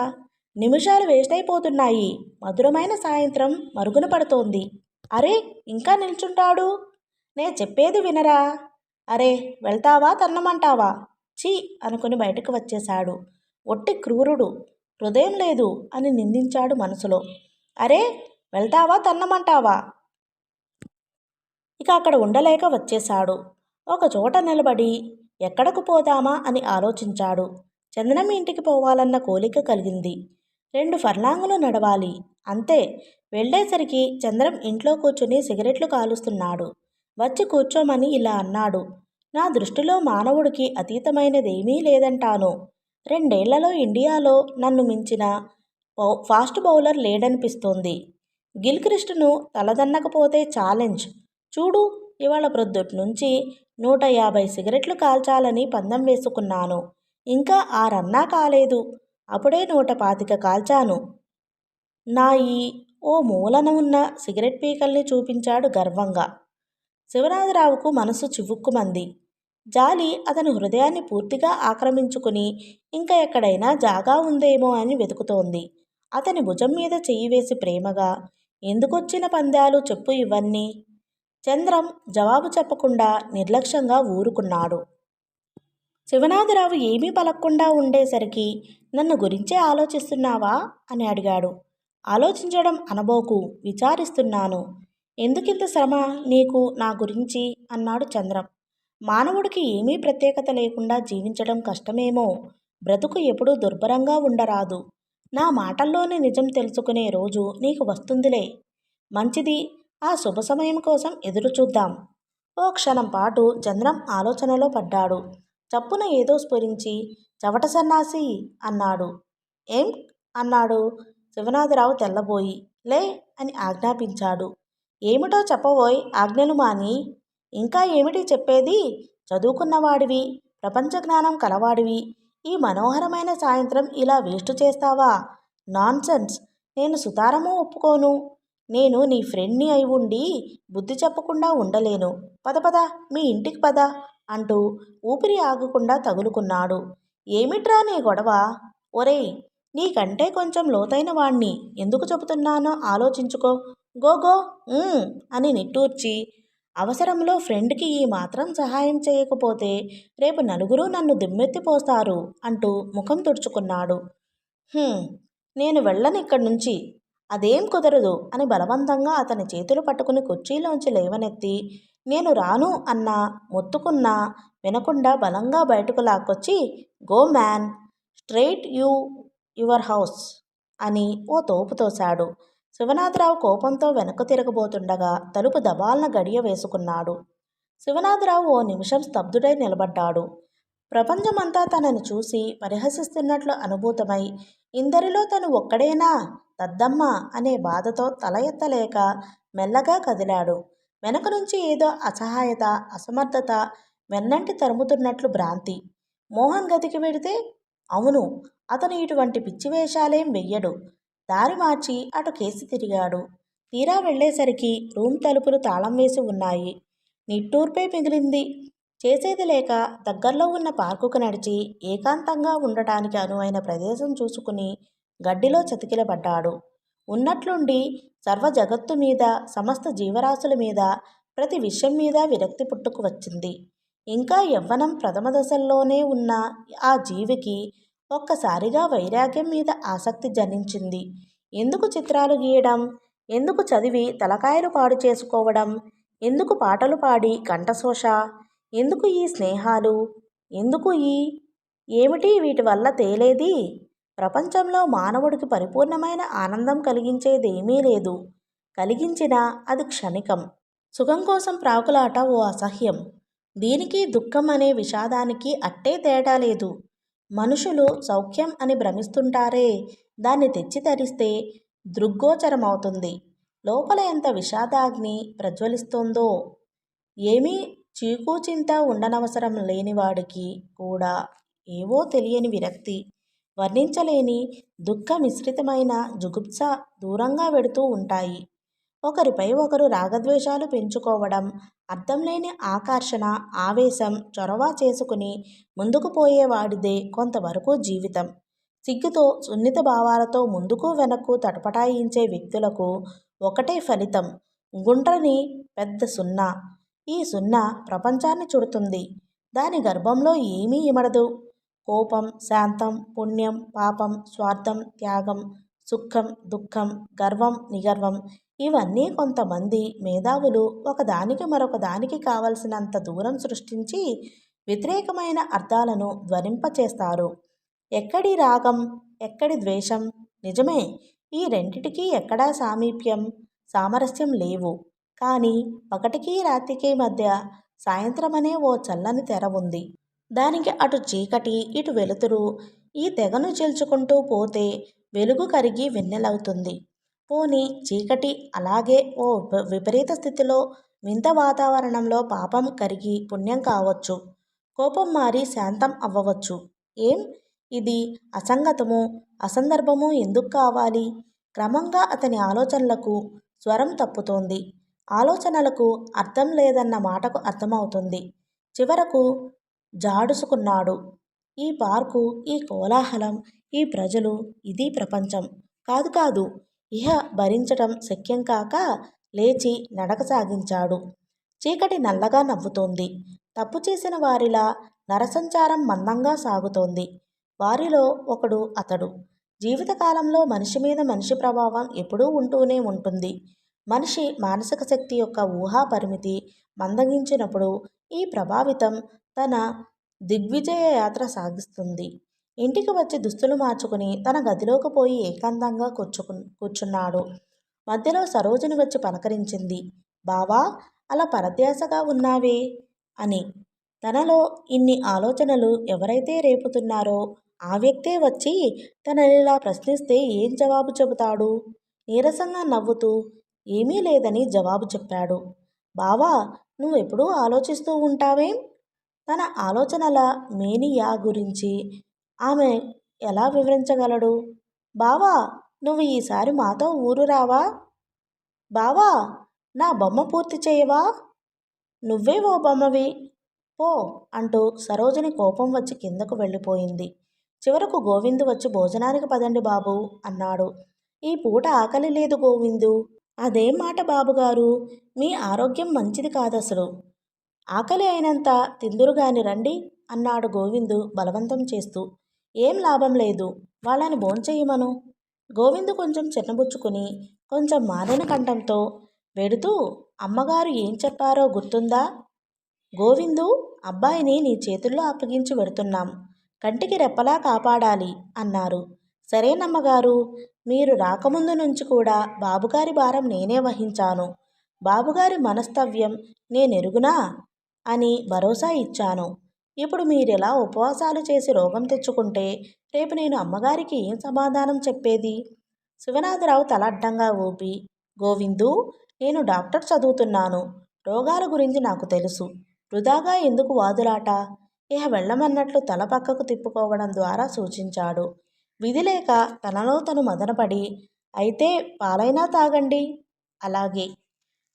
నిమిషాలు వేస్ట్ అయిపోతున్నాయి. మధురమైన సాయంత్రం మరుగున పడుతోంది. అరే, ఇంకా నిల్చుంటాడు? నే చెప్పేది వినరా? అరే, వెళ్తావా తన్నమంటావా? చీ అనుకుని బయటకు వచ్చేశాడు. ఒట్టి క్రూరుడు, హృదయం లేదు అని నిందించాడు మనసులో. అరే, వెళ్తావా తన్నమంటావా? ఇక అక్కడ ఉండలేక వచ్చేశాడు. ఒక చోట నిలబడి ఎక్కడకు పోదామా అని ఆలోచించాడు. చందనం ఇంటికి పోవాలన్న కోలిక కలిగింది. 2 ఫర్లాంగులు నడవాలి, అంతే. వెళ్ళేసరికి చంద్రం ఇంట్లో కూర్చుని సిగరెట్లు కాలుస్తున్నాడు. వచ్చి కూర్చోమని ఇలా అన్నాడు. నా దృష్టిలో మానవుడికి అతీతమైనదేమీ లేదంటాను. 2 ఏళ్లలో ఇండియాలో నన్ను మించిన ఫాస్ట్ బౌలర్ లేడనిపిస్తోంది. గిల్క్రిస్ట్ను తలదన్నకపోతే ఛాలెంజ్. చూడు, ఇవాళ ప్రొద్దుటి నుంచి 150 సిగరెట్లు కాల్చాలని పందెం వేసుకున్నాను. ఇంకా 6 అన్నా కాలేదు. అప్పుడే 125 కాల్చాను. నా ఈ ఓ మూలన ఉన్న సిగరెట్ పీకల్ని చూపించాడు గర్వంగా. శివనాథరావుకు మనసు చివుక్కుమంది. జాలి అతని హృదయాన్ని పూర్తిగా ఆక్రమించుకుని ఇంకా ఎక్కడైనా జాగా ఉందేమో అని వెతుకుతోంది. అతని భుజం మీద చెయ్యి వేసి ప్రేమగా, ఎందుకొచ్చిన పందాలు చెప్పు ఇవన్నీ? చంద్రం జవాబు చెప్పకుండా నిర్లక్ష్యంగా ఊరుకున్నాడు. శివనాథరావు ఏమీ పలక్కుండా ఉండేసరికి నన్ను గురించే ఆలోచిస్తున్నావా అని అడిగాడు. ఆలోచించడం అనబోకు, విచారిస్తున్నాను. ఎందుకింత శ్రమ నీకు నా గురించి అన్నాడు చంద్రం. మానవుడికి ఏమీ ప్రత్యేకత లేకుండా జీవించడం కష్టమేమో. బ్రతుకు ఎప్పుడూ దుర్భరంగా ఉండరాదు. నా మాటల్లోని నిజం తెలుసుకునే రోజు నీకు వస్తుందిలే. మంచిది, ఆ శుభ సమయం కోసం ఎదురు చూద్దాం. ఓ క్షణం పాటు చంద్రం ఆలోచనలో పడ్డాడు. చప్పున ఏదో స్ఫురించి చవట సన్నాసి అన్నాడు. ఏం అన్నాడు శివనాథరావు తెల్లబోయి. లే అని ఆజ్ఞాపించాడు. ఏమిటో చెప్పబోయ్ ఆజ్ఞలు మాని. ఇంకా ఏమిటి చెప్పేది? చదువుకున్నవాడివి, ప్రపంచ జ్ఞానం కలవాడివి, ఈ మనోహరమైన సాయంత్రం ఇలా వేస్ట్ చేస్తావా? నాన్సెన్స్. నేను సుతారము ఒప్పుకోను. నేను నీ ఫ్రెండ్ని అయి ఉండి బుద్ధి చెప్పకుండా ఉండలేను. పద పద, మీ ఇంటికి పద అంటూ ఊపిరి ఆగకుండా తగులుకున్నాడు. ఏమిట్రా నీ గొడవ? ఒరేయ్, నీకంటే కొంచెం లోతైన వాణ్ణి, ఎందుకు చెబుతున్నానో ఆలోచించుకో. గో అని నిట్టూర్చి, అవసరంలో ఫ్రెండ్కి ఈ మాత్రం సహాయం చేయకపోతే రేపు నలుగురు నన్ను దిమ్మెత్తిపోస్తారు అంటూ ముఖం తుడుచుకున్నాడు. నేను వెళ్ళనిక్కడి నుంచి. అదేం కుదరదు అని బలవంతంగా అతని చేతులు పట్టుకుని కుర్చీలోంచి లేవనెత్తి, నేను రాను అన్నా మొత్తుకున్నా వినకుండా బలంగా బయటకు లాక్కొచ్చి, go man, straight your house అని ఓ తోపు తోశాడు. శివనాథరావు కోపంతో వెనక్కు తిరగబోతుండగా తలుపు దబాల్న గడియ వేసుకున్నాడు. శివనాథరావు ఓ నిమిషం స్తబ్దుడై నిలబడ్డాడు. ప్రపంచమంతా తనని చూసి పరిహసిస్తున్నట్లు అనుభూతమై, ఇందరిలో తను ఒక్కడేనా దద్దమ్మ అనే బాధతో తల ఎత్తలేక మెల్లగా కదిలాడు. వెనక నుంచి ఏదో అసహాయత, అసమర్థత వెన్నంటి తరుముతున్నట్లు భ్రాంతి. మోహన్ గదికి వెడితే, అవును, అతను ఇటువంటి పిచ్చి వేషాలేం వెయ్యడు. దారి మార్చి అటు కేసి తిరిగాడు. తీరా వెళ్లేసరికి రూమ్ తలుపులు తాళం వేసి ఉన్నాయి. నిట్టూర్పే మిగిలింది. చేసేది లేక దగ్గరలో ఉన్న పార్కుకు నడిచి ఏకాంతంగా ఉండటానికి అనువైన ప్రదేశం చూసుకుని గడ్డిలో చతికిలబడ్డాడు. ఉన్నట్లుండి సర్వ జగత్తు మీద, సమస్త జీవరాశుల మీద, ప్రతి విషయం మీద విరక్తి పుట్టుకు వచ్చింది. ఇంకా యవ్వనం ప్రథమ దశల్లోనే ఉన్న ఆ జీవికి ఒక్కసారిగా వైరాగ్యం మీద ఆసక్తి జనించింది. ఎందుకు చిత్రాలు గీయడం? ఎందుకు చదివి తలకాయలు పాడు చేసుకోవడం? ఎందుకు పాటలు పాడి కంఠశోష? ఎందుకు ఈ స్నేహాలు? ఎందుకు ఏమిటి వీటి వల్ల తేలేది? ప్రపంచంలో మానవుడికి పరిపూర్ణమైన ఆనందం కలిగించేదేమీ లేదు. కలిగించినా అది క్షణికం. సుఖం కోసం ప్రాకులాట ఓ అసహ్యం. దీనికి దుఃఖం అనే విషాదానికి అట్టే తేడా లేదు. మనుషులు సౌఖ్యం అని భ్రమిస్తుంటారే, దాన్ని తెచ్చి తరిస్తే దృగ్గోచరమవుతుంది. లోపల ఎంత విషాదాగ్ని ప్రజ్వలిస్తోందో. ఏమీ చీకూచింత ఉండనవసరం లేనివాడికి కూడా ఏవో తెలియని విరక్తి, వర్ణించలేని దుఃఖ మిశ్రితమైన జుగుప్స దూరంగా వెడుతూ ఉంటాయి. ఒకరిపై ఒకరు రాగద్వేషాలు పెంచుకోవడం, అర్థంలేని ఆకర్షణ, ఆవేశం చొరవ చేసుకుని ముందుకు పోయేవాడిదే కొంతవరకు జీవితం. సిగ్గుతో, సున్నిత భావాలతో ముందుకు వెనక్కు తటపటాయించే వ్యక్తులకు ఒకటే ఫలితం, గుండ్రని పెద్ద సున్నా. ఈ సున్నా ప్రపంచాన్ని చుడుతుంది. దాని గర్భంలో ఏమీ ఇమడదు. కోపం, శాంతం, పుణ్యం, పాపం, స్వార్థం, త్యాగం, సుఖం, దుఃఖం, గర్వం, నిగర్వం ఇవన్నీ కొంతమంది మేధావులు ఒకదానికి మరొకదానికి కావలసినంత దూరం సృష్టించి వ్యతిరేకమైన అర్థాలను ధ్వనింపచేస్తారు. ఎక్కడి రాగం, ఎక్కడి ద్వేషం? నిజమే, ఈ రెండిటికీ ఎక్కడా సామీప్యం, సామరస్యం లేవు. కానీ పగటికి రాత్రికి మధ్య సాయంత్రమనే ఓ చల్లని తెర ఉంది. దానికి అటు చీకటి, ఇటు వెలుతురు. ఈ తెగను చీల్చుకుంటూ పోతే వెలుగు కరిగి వెన్నెలవుతుంది. పోనీ చీకటి అలాగే ఓ విపరీత స్థితిలో, వింత వాతావరణంలో పాపం కరిగి పుణ్యం కావచ్చు. కోపం మారి శాంతం అవ్వవచ్చు. ఏం, ఇది అసంగతము, అసందర్భము ఎందుకు కావాలి? క్రమంగా అతని ఆలోచనలకు స్వరం తప్పుతోంది. ఆలోచనలకు అర్థం లేదన్న మాటకు అర్థమవుతుంది. చివరకు జాడుసుకున్నాడు. ఈ పార్కు, ఈ కోలాహలం, ఈ ప్రజలు, ఇది ప్రపంచం కాదు కాదు. ఇహ భరించటం శక్యం కాక లేచి నడక సాగించాడు. చీకటి నల్లగా నవ్వుతోంది. తప్పు చేసిన వారిలా నరసంచారం మందంగా సాగుతోంది. వారిలో ఒకడు అతడు. జీవితకాలంలో మనిషి మీద మనిషి ప్రభావం ఎప్పుడూ ఉంటూనే ఉంటుంది. మనిషి మానసిక శక్తి యొక్క ఊహా పరిమితి మందగించినప్పుడు ఈ ప్రభావితం తన దిగ్విజయ యాత్ర సాగిస్తుంది. ఇంటికి వచ్చి దుస్తులు మార్చుకుని తన గదిలోకి పోయి ఏకాంతంగా కూర్చున్నాడు. మధ్యలో సరోజిని వచ్చి పలకరించింది. బావా, అలా పరధ్యాసగా ఉన్నావే అని. తనలో ఇన్ని ఆలోచనలు ఎవరైతే రేపుతున్నారో ఆ వ్యక్తే వచ్చి తననిలా ప్రశ్నిస్తే ఏం జవాబు చెబుతాడు? నీరసంగా నవ్వుతూ ఏమీ లేదని జవాబు చెప్పాడు. బావా, నువ్వెప్పుడూ ఆలోచిస్తూ ఉంటావేం? తన ఆలోచనల మేనియా గురించి ఆమె ఎలా వివరించగలడు? బావా, నువ్వు ఈసారి మాతో ఊరు రావా? బావా, నా బొమ్మ పూర్తి చేయవా? నువ్వే ఓ బొమ్మవి, పో అంటూ సరోజిని కోపం వచ్చి కిందకు వెళ్ళిపోయింది. చివరకు గోవిందు వచ్చి భోజనానికి పదండి బాబు అన్నాడు. ఈ పూట ఆకలి లేదు గోవిందు. అదేం మాట బాబుగారు, మీ ఆరోగ్యం మంచిది కాదసలు. ఆకలి అయినంత తిందురుగాని రండి అన్నాడు గోవిందు బలవంతం చేస్తూ. ఏం లాభం లేదు, వాళ్ళని భోంచెయ్యమను. గోవిందు కొంచెం చిన్నబుచ్చుకుని కొంచెం మారిన కంఠంతో వెడుతూ అమ్మగారు ఏం చెప్పారో గుర్తుందా? గోవిందు, అబ్బాయిని నీ చేతుల్లో అప్పగించి వెడుతున్నాం. కంటికి రెప్పలా కాపాడాలి అన్నారు. సరేనమ్మగారు, మీరు రాకముందు నుంచి కూడా బాబుగారి భారం నేనే వహించాను. బాబుగారి మనస్తవ్యం నేనెరుగునా అని భరోసా ఇచ్చాను. ఇప్పుడు మీరెలా ఉపవాసాలు చేసి రోగం తెచ్చుకుంటే రేపు నేను అమ్మగారికి ఏం సమాధానం చెప్పేది? శివనాథరావు తల అడ్డంగా ఊపి, గోవిందు, నేను డాక్టర్ చదువుతున్నాను. రోగాల గురించి నాకు తెలుసు. వృధాగా ఎందుకు వాదులాట? ఇహ వెళ్ళమన్నట్లు తల పక్కకు తిప్పుకోవడం ద్వారా సూచించాడు. విధిలేక తనలో తను మదనపడి, అయితే పాలైనా తాగండి. అలాగే.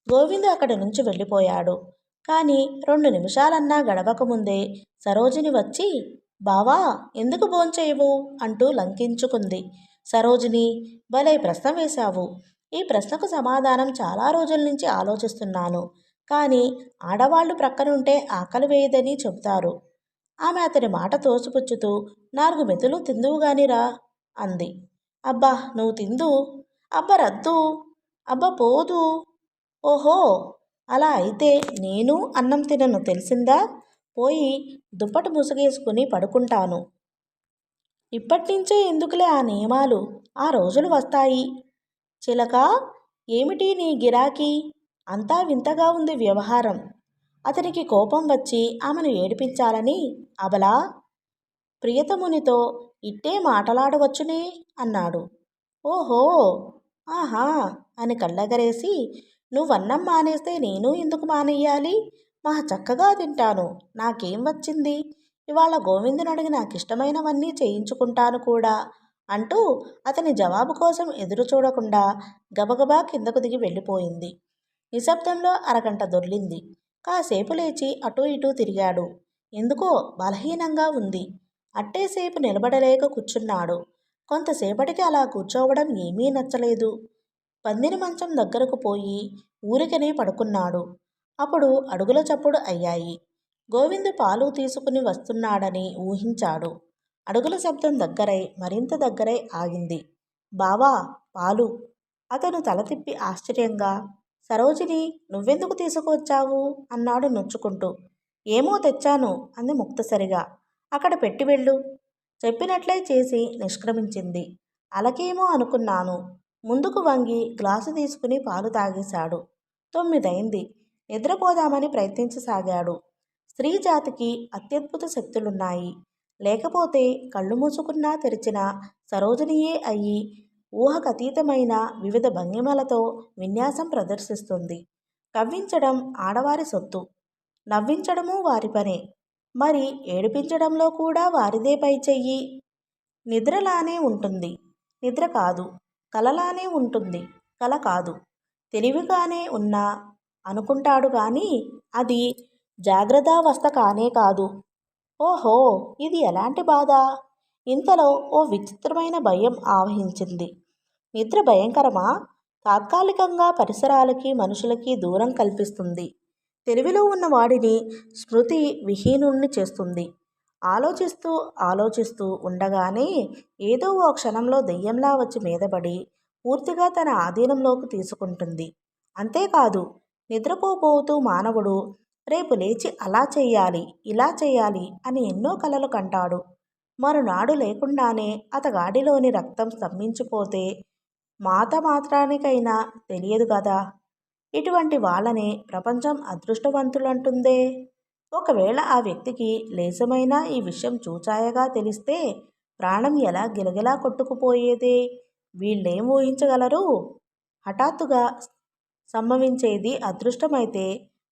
గోవిందు అక్కడి నుంచి వెళ్ళిపోయాడు. కానీ 2 నిమిషాలన్నా గడవకముందే సరోజిని వచ్చి, బావా, ఎందుకు భోంచేయవు అంటూ లంకించుకుంది. సరోజిని, భలే ప్రశ్న వేశావు. ఈ ప్రశ్నకు సమాధానం చాలా రోజుల నుంచి ఆలోచిస్తున్నాను. కానీ ఆడవాళ్లు ప్రక్కనుంటే ఆకలి వేయదని చెబుతారు. ఆమె అతని మాట తోసిపుచ్చుతూ 4 మెతులు తిందువుగానిరా అంది. అబ్బా, నువ్వు తిందు. అబ్బ రద్దు. అబ్బ పోదు. ఓహో, అలా అయితే నేను అన్నం తినను తెలిసిందా? పోయి దుప్పటి ముసుగేసుకుని పడుకుంటాను. ఇప్పటినుంచే ఎందుకులే ఆ నియమాలు, ఆ రోజులు వస్తాయి. చిలక, ఏమిటి నీ గిరాకీ? అంతా వింతగా ఉంది వ్యవహారం. అతనికి కోపం వచ్చి ఆమెను ఏడిపించాలని, అబలా, ప్రియతమునితో ఇట్టే మాటలాడవచ్చునే అన్నాడు. ఓహో, ఆహా అని కళ్ళెగరేసి, నువ్వన్నం మానేస్తే నేను ఎందుకు మానేయాలి? మహా చక్కగా తింటాను. నాకేం వచ్చింది? ఇవాళ గోవిందుని అడిగి నాకిష్టమైనవన్నీ చేయించుకుంటాను కూడా అంటూ అతని జవాబు కోసం ఎదురు చూడకుండా గబగబా కిందకు దిగి వెళ్ళిపోయింది. నిశ్శబ్దంలో అరగంట దొర్లింది. కాసేపు లేచి అటూ ఇటూ తిరిగాడు. ఎందుకో బలహీనంగా ఉంది. అట్టేసేపు నిలబడలేక కూర్చున్నాడు. కొంతసేపటికి అలా కూర్చోవడం ఏమీ నచ్చలేదు. పందిరి మంచం దగ్గరకు పోయి ఊరికనే పడుకున్నాడు. అప్పుడు అడుగుల చప్పుడు అయ్యాయి. గోవిందు పాలు తీసుకుని వస్తున్నాడని ఊహించాడు. అడుగుల శబ్దం దగ్గరై మరింత దగ్గరై ఆగింది. బావా, పాలు. అతను తల తిప్పి ఆశ్చర్యంగా, సరోజిని, నువ్వెందుకు తీసుకువచ్చావు అన్నాడు నొచ్చుకుంటూ. ఏమో తెచ్చాను అంది ముక్తసరిగా. అక్కడ పెట్టి వెళ్ళు. చెప్పినట్లే చేసి నిష్క్రమించింది. అలకేమో అనుకున్నాను. ముందుకు వంగి గ్లాసు తీసుకుని పాలు తాగేశాడు. 9 అయింది. నిద్రపోదామని ప్రయత్నించసాగాడు. స్త్రీ జాతికి అత్యద్భుత శక్తులున్నాయి. లేకపోతే కళ్ళు మూసుకున్నా తెరిచిన సరోజినియే అయి ఊహకతీతమైన వివిధ భంగిమలతో విన్యాసం ప్రదర్శిస్తుంది. కవ్వించడం ఆడవారి సొత్తు. నవ్వించడమూ వారి పనే. మరి ఏడిపించడంలో కూడా వారిదే పైచెయ్యి. నిద్రలానే ఉంటుంది. నిద్ర కాదు. కలలానే ఉంటుంది. కల కాదు. తెలివిగానే ఉన్నా అనుకుంటాడు గాని అది జాగ్రత్తావస్థ కానే కాదు. ఓహో, ఇది ఎలాంటి బాధ? ఇంతలో ఓ విచిత్రమైన భయం ఆవహించింది. నిద్ర భయంకరమా? తాత్కాలికంగా పరిసరాలకి మనుషులకి దూరం కల్పిస్తుంది. తెలివిలో ఉన్న వాడిని స్మృతి విహీనుణ్ణి చేస్తుంది. ఆలోచిస్తూ ఆలోచిస్తూ ఉండగానే ఏదో ఓ క్షణంలో దెయ్యంలా వచ్చి మీదపడి పూర్తిగా తన ఆధీనంలోకి తీసుకుంటుంది. అంతేకాదు, నిద్రపోబోతూ మానవుడు రేపు లేచి అలా చెయ్యాలి, ఇలా చెయ్యాలి అని ఎన్నో కలలు కంటాడు. మరునాడు లేకుండానే అతగాడిలోని రక్తం స్తంభించిపోతే మాత మాత్రానికైనా తెలియదు కదా. ఇటువంటి వాళ్ళనే ప్రపంచం అదృష్టవంతులంటుందే. ఒకవేళ ఆ వ్యక్తికి లేశమైనా ఈ విషయం చూచాయగా తెలిస్తే ప్రాణం ఎలా గిలగిలా కొట్టుకుపోయేదే. వీళ్ళేం ఊహించగలరు? హఠాత్తుగా సంభవించేది అదృష్టమైతే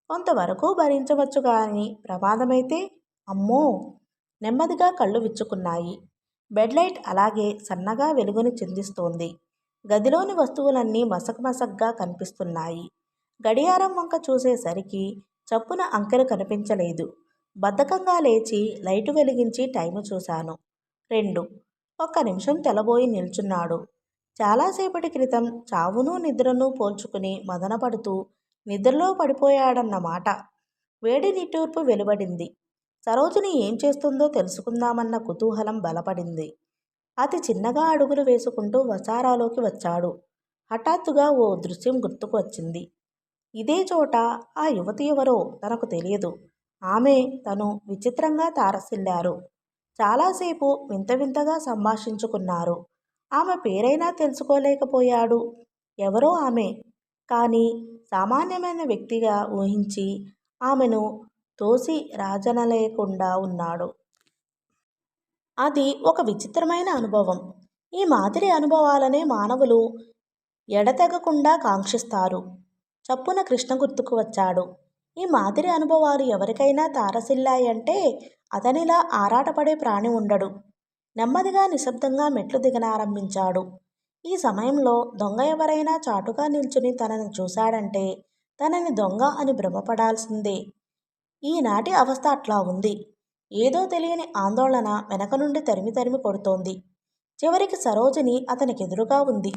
కొంతవరకు భరించవచ్చు, కానీ ప్రమాదమైతే అమ్మో. నెమ్మదిగా కళ్ళు విచ్చుకున్నాయి. బెడ్ లైట్ అలాగే సన్నగా వెలుగుని చిందిస్తోంది. గదిలోని వస్తువులన్నీ మసకమసగ్గా కనిపిస్తున్నాయి. గడియారం వంక చూసేసరికి చప్పున అంకెలు కనిపించలేదు. బద్ధకంగా లేచి లైటు వెలిగించి టైము చూశాను. 2. ఒక్క నిమిషం తెల్లబోయి నిల్చున్నాడు. చాలాసేపటి క్రితం చావును నిద్రను పోల్చుకుని మదనపడుతూ నిద్రలో పడిపోయాడన్నమాట. వేడి నిట్టూర్పు వెలువడింది. సరోజిని ఏం చేస్తుందో తెలుసుకుందామన్న కుతూహలం బలపడింది. అతి చిన్నగా అడుగులు వేసుకుంటూ వసారాలోకి వచ్చాడు. హఠాత్తుగా ఓ దృశ్యం గుర్తుకు వచ్చింది. ఇదే చోట ఆ యువతి ఎవరో తనకు తెలియదు. ఆమె తను విచిత్రంగా తారసిల్లారు. చాలాసేపు వింత వింతగా సంభాషించుకున్నారు. ఆమె పేరైనా తెలుసుకోలేకపోయాడు. ఎవరో ఆమె, కానీ సామాన్యమైన వ్యక్తిగా ఊహించి ఆమెను తోసి రాజనలేకుండా ఉన్నాడు. అది ఒక విచిత్రమైన అనుభవం. ఈ మాదిరి అనుభవాలనే మానవులు ఎడతెగకుండా కాంక్షిస్తారు. చప్పున కృష్ణ గుర్తుకు వచ్చాడు. ఈ మాదిరి అనుభవాలు ఎవరికైనా తారసిల్లాయంటే అతనిలా ఆరాటపడే ప్రాణి ఉండడు. నెమ్మదిగా నిశ్శబ్దంగా మెట్లు దిగనారంభించాడు. ఈ సమయంలో దొంగ ఎవరైనా చాటుగా నిల్చుని తనని చూశాడంటే తనని దొంగ అని భ్రమపడాల్సిందే. ఈనాటి అవస్థ అట్లా ఉంది. ఏదో తెలియని ఆందోళన వెనక నుండి తరిమి తరిమి కొడుతోంది. చివరికి సరోజిని అతనికెదురుగా ఉంది.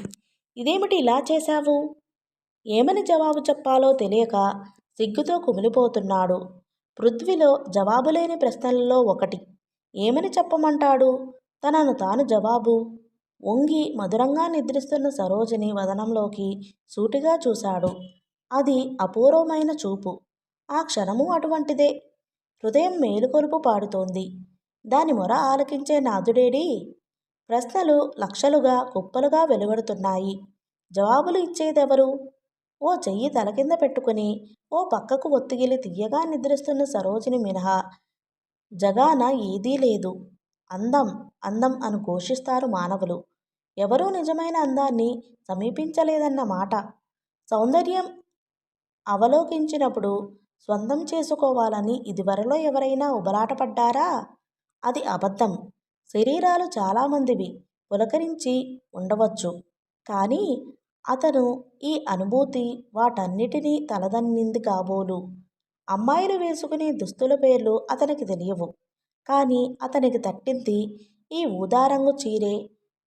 ఇదేమిటి ఇలా చేశావు? ఏమని జవాబు చెప్పాలో తెలియక సిగ్గుతో కుమిలిపోతున్నాడు. పృథ్వీలో జవాబులేని ప్రశ్నలలో ఒకటి. ఏమని చెప్పమంటాడు? తనను తాను జవాబు. వంగి మధురంగా నిద్రిస్తున్న సరోజిని వదనంలోకి సూటిగా చూశాడు. అది అపూర్వమైన చూపు. ఆ క్షణము అటువంటిదే. హృదయం మేలుకొలుపు పాడుతోంది. దాని మొర ఆలకించే నాథుడేడి? ప్రశ్నలు లక్షలుగా కుప్పలుగా వెలువడుతున్నాయి. జవాబులు ఇచ్చేదెవరు? ఓ చెయ్యి తలకింద పెట్టుకుని ఓ పక్కకు ఒత్తిగిలి తీయగా నిద్రిస్తున్న సరోజిని మినహా జగాన ఏదీ లేదు. అందం అందం అని ఘోషిస్తారు మానవులు. ఎవరూ నిజమైన అందాన్ని సమీపించలేదన్న మాట. సౌందర్యం అవలోకించినప్పుడు స్వంతం చేసుకోవాలని ఇదివరలో ఎవరైనా ఉబలాటపడ్డారా? అది అబద్ధం. శరీరాలు చాలామందివి పులకరించి ఉండవచ్చు, కానీ అతను ఈ అనుభూతి వాటన్నిటినీ తలదన్నింది కాబోలు. అమ్మాయిలు వేసుకునే దుస్తుల పేర్లు అతనికి తెలియవు, కానీ అతనికి తట్టింది ఈ ఊదారంగు చీరే.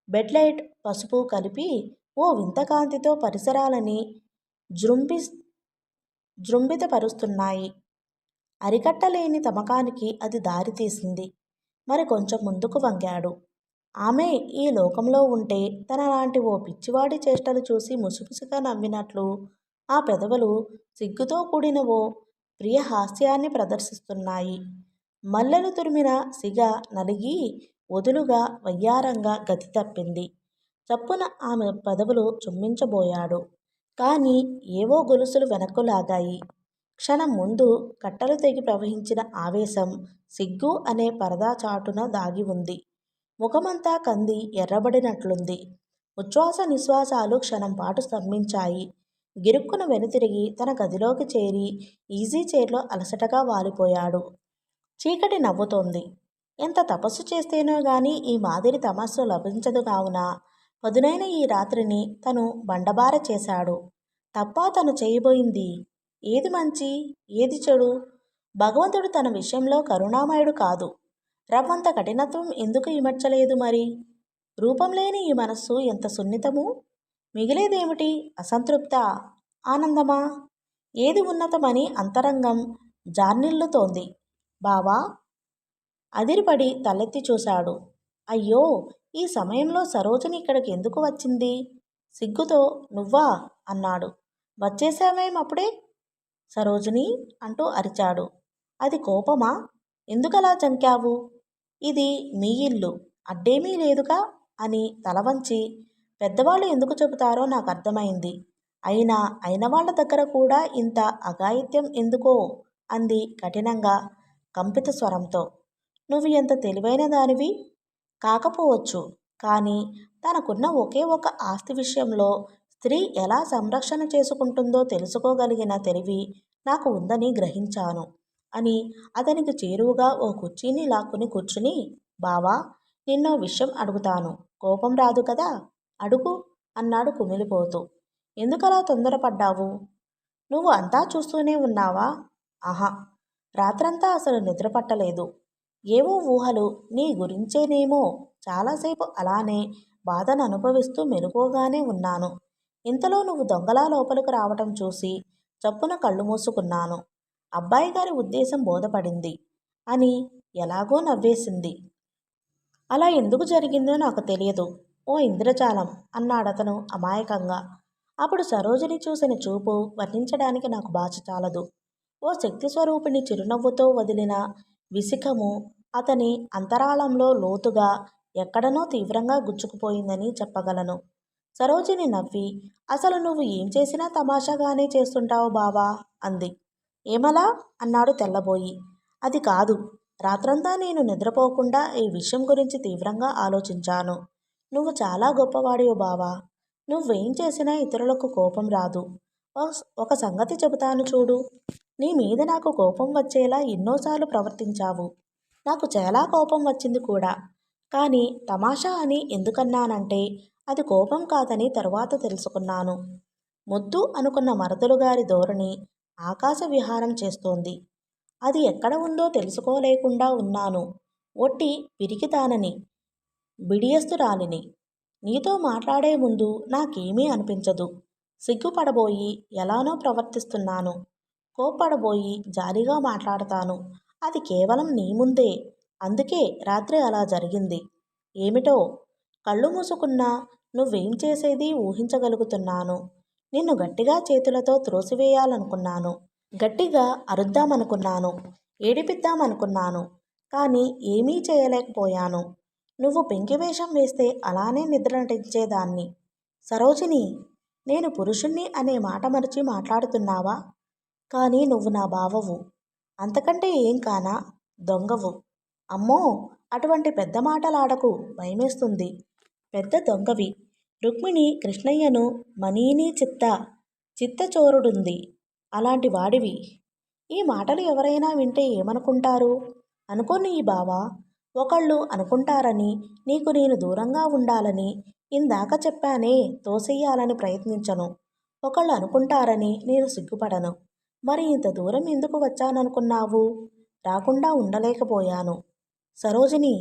బెడ్ లైట్ పసుపు కలిపి ఓ వింత కాంతితో పరిసరాలని జృంభితపరుస్తున్నాయి. అరికట్టలేని తమకానికి అది దారితీసింది. మరి కొంచెం ముందుకు వంగాడు. ఆమె ఈ లోకంలో ఉంటే తనలాంటి ఓ పిచ్చివాడి చేష్టలు చూసి ముసిముసిగా నవ్వినట్లు ఆ పెదవులు సిగ్గుతో కూడిన ఓ ప్రియ హాస్యాన్ని ప్రదర్శిస్తున్నాయి. మల్లెలు తురిమిన సిగ నలిగి వదులుగా వయ్యారంగా గతి తప్పింది. చప్పున ఆమె పెదవులు చుమ్మించబోయాడు. కానీ ఏవో గొలుసులు వెనక్కు లాగాయి. క్షణం ముందు కట్టలు తెగి ప్రవహించిన ఆవేశం సిగ్గు అనే పరదా చాటున దాగి ఉంది. ముఖమంతా కంది ఎర్రబడినట్లుంది. ఉచ్ఛ్వాస నిశ్వాసాలు క్షణంపాటు స్తంభించాయి. గిరుక్కున వెనుతిరిగి తన గదిలోకి చేరి ఈజీ చైర్లో అలసటగా వాలిపోయాడు. చీకటి నవ్వుతోంది. ఎంత తపస్సు చేస్తేనో గాని ఈ మాదిరి తమస్సు లభించదు కావున పదునైన ఈ రాత్రిని తను బండబార చేశాడు. తప్ప తను చేయబోయింది. ఏది మంచి, ఏది చెడు? భగవంతుడు తన విషయంలో కరుణామయుడు కాదు. రవ్వంత కఠినత్వం ఎందుకు ఇమడ్చలేదు మరి? రూపం లేని ఈ మనస్సు ఎంత సున్నితము! మిగిలేదేమిటి? అసంతృప్త, ఆనందమా? ఏది ఉన్నతమని అంతరంగం జార్నిల్లుతోంది. బావా అదిరిపడి తలెత్తి చూశాడు. అయ్యో, ఈ సమయంలో సరోజిని ఇక్కడికి ఎందుకు వచ్చింది? సిగ్గుతో నువ్వా అన్నాడు. వచ్చేసావేం అప్పుడే? సరోజిని అంటూ అరిచాడు. అది కోపమా? ఎందుకలా జంకావు? ఇది మీ ఇల్లు, అడ్డేమీ లేదుగా అని తలవంచి, పెద్దవాళ్ళు ఎందుకు చెబుతారో నాకు అర్థమైంది. అయిన వాళ్ళ దగ్గర కూడా ఇంత అఘాయిత్యం ఎందుకో అంది కఠినంగా, కంపిత స్వరంతో. నువ్వు ఎంత తెలివైన దానివి కాకపోవచ్చు, కానీ తనకున్న ఒకే ఒక ఆస్తి విషయంలో స్త్రీ ఎలా సంరక్షణ చేసుకుంటుందో తెలుసుకోగలిగిన తెలివి నాకు ఉందని గ్రహించాను అని అతనికి చేరువుగా ఓ కుర్చీని లాక్కుని కూర్చుని, బావా నిన్నో విషయం అడుగుతాను, కోపం రాదు కదా? అడుగు అన్నాడు కుమిలిపోతూ. ఎందుకలా తొందరపడ్డావు? నువ్వు అంతా చూస్తూనే ఉన్నావా? ఆహా, రాత్రంతా అసలు నిద్ర పట్టలేదు. ఏవో ఊహలు నీ గురించేనేమో. చాలాసేపు అలానే బాధను అనుభవిస్తూ మెలుకోగానే ఉన్నాను. ఇంతలో నువ్వు దొంగలా లోపలికి రావటం చూసి చప్పున కళ్ళు మూసుకున్నాను. అబ్బాయి గారి ఉద్దేశం బోధపడింది అని ఎలాగో నవ్వేసింది. అలా ఎందుకు జరిగిందో నాకు తెలియదు. ఓ ఇంద్రజాలం అన్నాడతను అమాయకంగా. అప్పుడు సరోజిని చూసిన చూపు వర్ణించడానికి నాకు భాష చాలదు. ఓ శక్తి స్వరూపిణి చిరునవ్వుతో వదిలిన విసిఖము అతని అంతరాళంలో లోతుగా ఎక్కడనో తీవ్రంగా గుచ్చుకుపోయిందని చెప్పగలను. సరోజిని నవ్వి, అసలు నువ్వు ఏం చేసినా తమాషాగానే చేస్తుంటావు బావా అంది. ఏమలా అన్నాడు తెల్లబోయి. అది కాదు, రాత్రంతా నేను నిద్రపోకుండా ఈ విషయం గురించి తీవ్రంగా ఆలోచించాను. నువ్వు చాలా గొప్పవాడివి బావా. నువ్వేం చేసినా ఇతరులకు కోపం రాదు. ఒక సంగతి చెబుతాను చూడు. నీ మీద నాకు కోపం వచ్చేలా ఎన్నోసార్లు ప్రవర్తించావు. నాకు చాలా కోపం వచ్చింది కూడా. కానీ తమాషా అని ఎందుకన్నానంటే అది కోపం కాదని తరువాత తెలుసుకున్నాను. ముద్దు అనుకున్న మరదలుగారి ధోరణి ఆకాశ విహారం చేస్తోంది. అది ఎక్కడ ఉందో తెలుసుకోలేకుండా ఉన్నాను. ఒట్టి పిరికిదానని, బిడియస్తురాలిని. నీతో మాట్లాడే ముందు నాకేమీ అనిపించదు. సిగ్గుపడబోయి ఎలానో ప్రవర్తిస్తున్నాను. కోప్పడబోయి జాలిగా మాట్లాడతాను. అది కేవలం నీ ముందే. అందుకే రాత్రి అలా జరిగింది. ఏమిటో కళ్ళు మూసుకున్నా నువ్వేం చేసేది ఊహించగలుగుతున్నాను. నిన్ను గట్టిగా చేతులతో త్రోసివేయాలనుకున్నాను. గట్టిగా అరుద్దామనుకున్నాను. ఏడిపిద్దామనుకున్నాను. కానీ ఏమీ చేయలేకపోయాను. నువ్వు పెంకివేషం వేస్తే అలానే నిద్ర నటించేదాన్ని. సరోజిని, నేను పురుషుణ్ణి అనే మాట మరిచి మాట్లాడుతున్నావా? కానీ నువ్వు నా బావవు. అంతకంటే ఏం కానా? దొంగవు. అమ్మో, అటువంటి పెద్ద మాటలాడకు, భయమేస్తుంది. పెద్ద దొంగవి. రుక్మిణి కృష్ణయ్యను మనీని చిత్తచోరుడుంది. అలాంటి వాడివి. ఈ మాటలు ఎవరైనా వింటే ఏమనుకుంటారు? అనుకోని ఈ బావా. ఒకళ్ళు అనుకుంటారని, నీకు నేను దూరంగా ఉండాలని ఇందాక చెప్పానే, తోసెయ్యాలని ప్రయత్నించను. ఒకళ్ళు అనుకుంటారని నేను సిగ్గుపడను. మరి ఇంత దూరం ఎందుకు వచ్చాననుకున్నావు? రాకుండా ఉండలేకపోయాను. సరోజిని,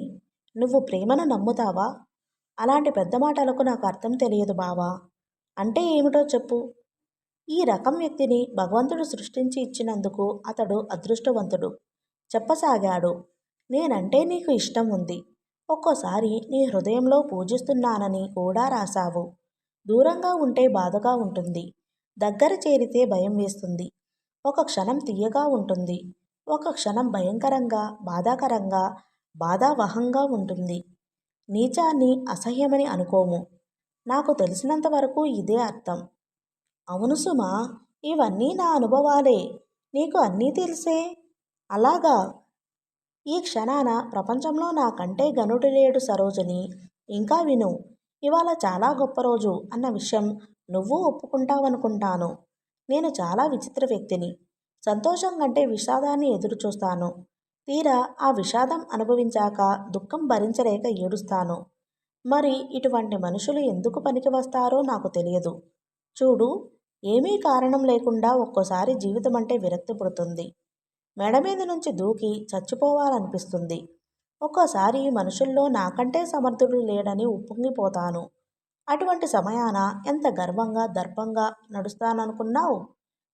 నువ్వు ప్రేమను నమ్ముతావా? అలాంటి పెద్ద మాటలకు నాకు అర్థం తెలియదు బావా. అంటే ఏమిటో చెప్పు. ఈ రకం వ్యక్తిని భగవంతుడు సృష్టించి ఇచ్చినందుకు అతడు అదృష్టవంతుడు చెప్పసాగాడు. నేనంటే నీకు ఇష్టం ఉంది. ఒక్కోసారి నీ హృదయంలో పూజిస్తున్నానని కూడా రాశావు. దూరంగా ఉంటే బాధగా ఉంటుంది. దగ్గర చేరితే భయం వేస్తుంది. ఒక క్షణం తీయగా ఉంటుంది. ఒక క్షణం భయంకరంగా, బాధాకరంగా, బాధావహంగా ఉంటుంది. నీచాన్ని అసహ్యమని అనుకోము. నాకు తెలిసినంత వరకు ఇదే అర్థం. అవును సుమా, ఇవన్నీ నా అనుభవాలే. నీకు అన్నీ తెలిసే. అలాగా? ఈ క్షణాన ప్రపంచంలో నాకంటే గనుడు లేడు సరోజిని. ఇంకా విను. ఇవాళ చాలా గొప్ప రోజు అన్న విషయం నువ్వు ఒప్పుకుంటావనుకుంటాను. నేను చాలా విచిత్ర వ్యక్తిని. సంతోషం కంటే విషాదాన్ని ఎదురు చూస్తాను. తీరా ఆ విషాదం అనుభవించాక దుఃఖం భరించలేక ఏడుస్తాను. మరి ఇటువంటి మనుషులు ఎందుకు పనికి వస్తారో నాకు తెలియదు. చూడు, ఏమీ కారణం లేకుండా ఒక్కోసారి జీవితం అంటే విరక్తి పుడుతుంది. మెడ మీద నుంచి దూకి చచ్చిపోవాలనిపిస్తుంది. ఒక్కోసారి మనుషుల్లో నాకంటే సమర్థుడు లేడని ఉప్పొంగిపోతాను. అటువంటి సమయాన ఎంత గర్వంగా దర్పంగా నడుస్తాననుకున్నావు?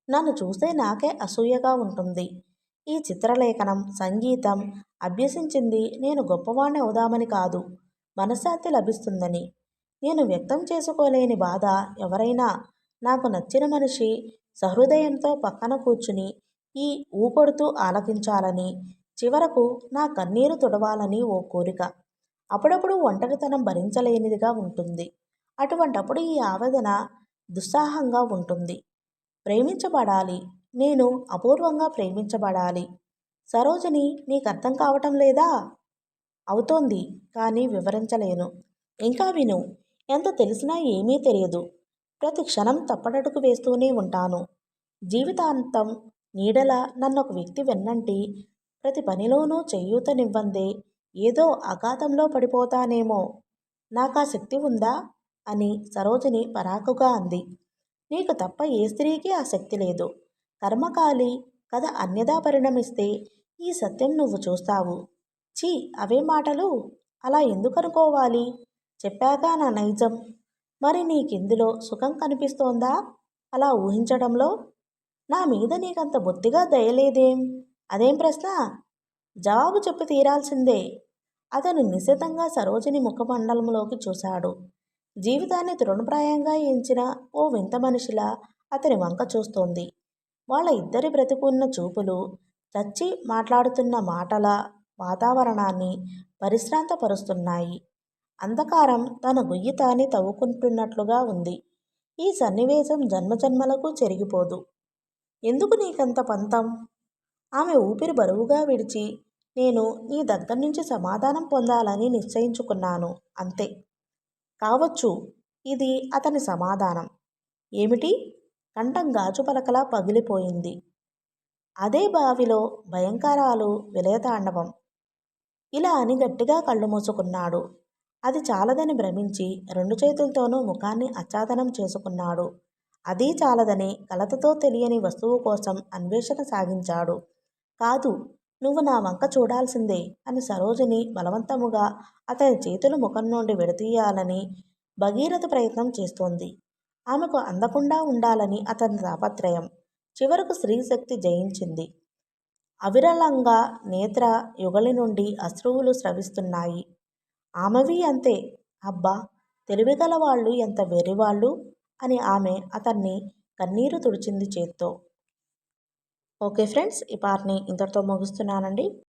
నన్ను చూస్తే నాకే అసూయగా ఉంటుంది. ఈ చిత్రలేఖనం, సంగీతం అభ్యసించింది నేను గొప్పవాణ్ణి అవుదామని కాదు, మనశ్శాంతి లభిస్తుందని. నేను వ్యక్తం చేసుకోలేని బాధ ఎవరైనా నాకు నచ్చిన మనిషి సహృదయంతో పక్కన కూర్చుని ఈ ఊకొడుతూ ఆలకించాలని, చివరకు నా కన్నీరు తుడవాలని ఓ కోరిక. అప్పుడప్పుడు ఒంటరితనం భరించలేనిదిగా ఉంటుంది. అటువంటప్పుడు ఈ ఆవేదన దుస్సాహంగా ఉంటుంది. ప్రేమించబడాలి. నేను అపూర్వంగా ప్రేమించబడాలి. సరోజిని, నీకర్థం కావటం లేదా? అవుతోంది, కానీ వివరించలేను. ఇంకా విను. ఎంత తెలిసినా ఏమీ తెలియదు. ప్రతి క్షణం తప్పటడుగు వేస్తూనే ఉంటాను. జీవితాంతం నీడలా నన్నొక వ్యక్తి వెన్నంటి ప్రతి పనిలోనూ చేయూతనివ్వందే ఏదో అగాధంలో పడిపోతానేమో. నాకా శక్తి ఉందా? అని సరోజిని పరాకుగా అంది. నీకు తప్ప ఏ స్త్రీకి ఆ శక్తి లేదు. కర్మకాలి కథ అన్యథా పరిణమిస్తే ఈ సత్యం నువ్వు చూస్తావు. ఛీ, అవే మాటలు. అలా ఎందుకనుకోవాలి? చెప్పాక నా నైజం. మరి నీకిందులో సుఖం కనిపిస్తోందా అలా ఊహించడంలో? నా మీద నీకంత బొత్తిగా దయలేదేం? అదేం ప్రశ్న? జవాబు చెప్పి తీరాల్సిందే. అతను నిశితంగా సరోజిని ముఖమండలంలోకి చూశాడు. జీవితాన్ని తృణప్రాయంగా ఎంచిన ఓ వింత మనిషిలా అతని వంక చూస్తోంది. వాళ్ళ ఇద్దరి బ్రతికున్న చూపులు చచ్చి మాట్లాడుతున్న మాటల వాతావరణాన్ని పరిశ్రాంతపరుస్తున్నాయి. అంధకారం తన గొయ్యి తాని తవ్వుకుంటున్నట్లుగా ఉంది. ఈ సన్నివేశం జన్మజన్మలకు చెరిగిపోదు. ఎందుకు నీకంత పంతం? ఆమె ఊపిరి బరువుగా విడిచి, నేను నీ దగ్గర్నుంచి సమాధానం పొందాలని నిశ్చయించుకున్నాను, అంతే. కావచ్చు. ఇది అతని సమాధానం. ఏమిటి? కంఠం గాజు పలకలా పగిలిపోయింది. అదే బావిలో భయంకరాలు విలయతాండవం. ఇలా అని గట్టిగా కళ్ళు మూసుకున్నాడు. అది చాలదని భ్రమించి రెండు చేతులతోనూ ముఖాన్ని ఆచ్ఛాదనం చేసుకున్నాడు. అదీ చాలదని కలతతో తెలియని వస్తువు కోసం అన్వేషణ సాగించాడు. కాదు, నువ్వు నా వంక చూడాల్సిందే అని సరోజిని బలవంతముగా అతని చేతులు ముఖం నుండి విడతీయాలని భగీరథ ప్రయత్నం చేస్తోంది. ఆమెకు అందకుండా ఉండాలని అతని తాపత్రయం. చివరకు స్త్రీశక్తి జయించింది. అవిరళంగా నేత్ర యుగళి నుండి అశ్రువులు స్రవిస్తున్నాయి. ఆమెవి అంతే. అబ్బా, తెలివిగల వాళ్ళు ఎంత వెర్రివాళ్ళు అని ఆమె అతన్ని కన్నీరు తుడిచింది చేత్తో. ఓకే ఫ్రెండ్స్, ఈ పార్ట్ని ఇంతటితో ముగిస్తున్నానండి.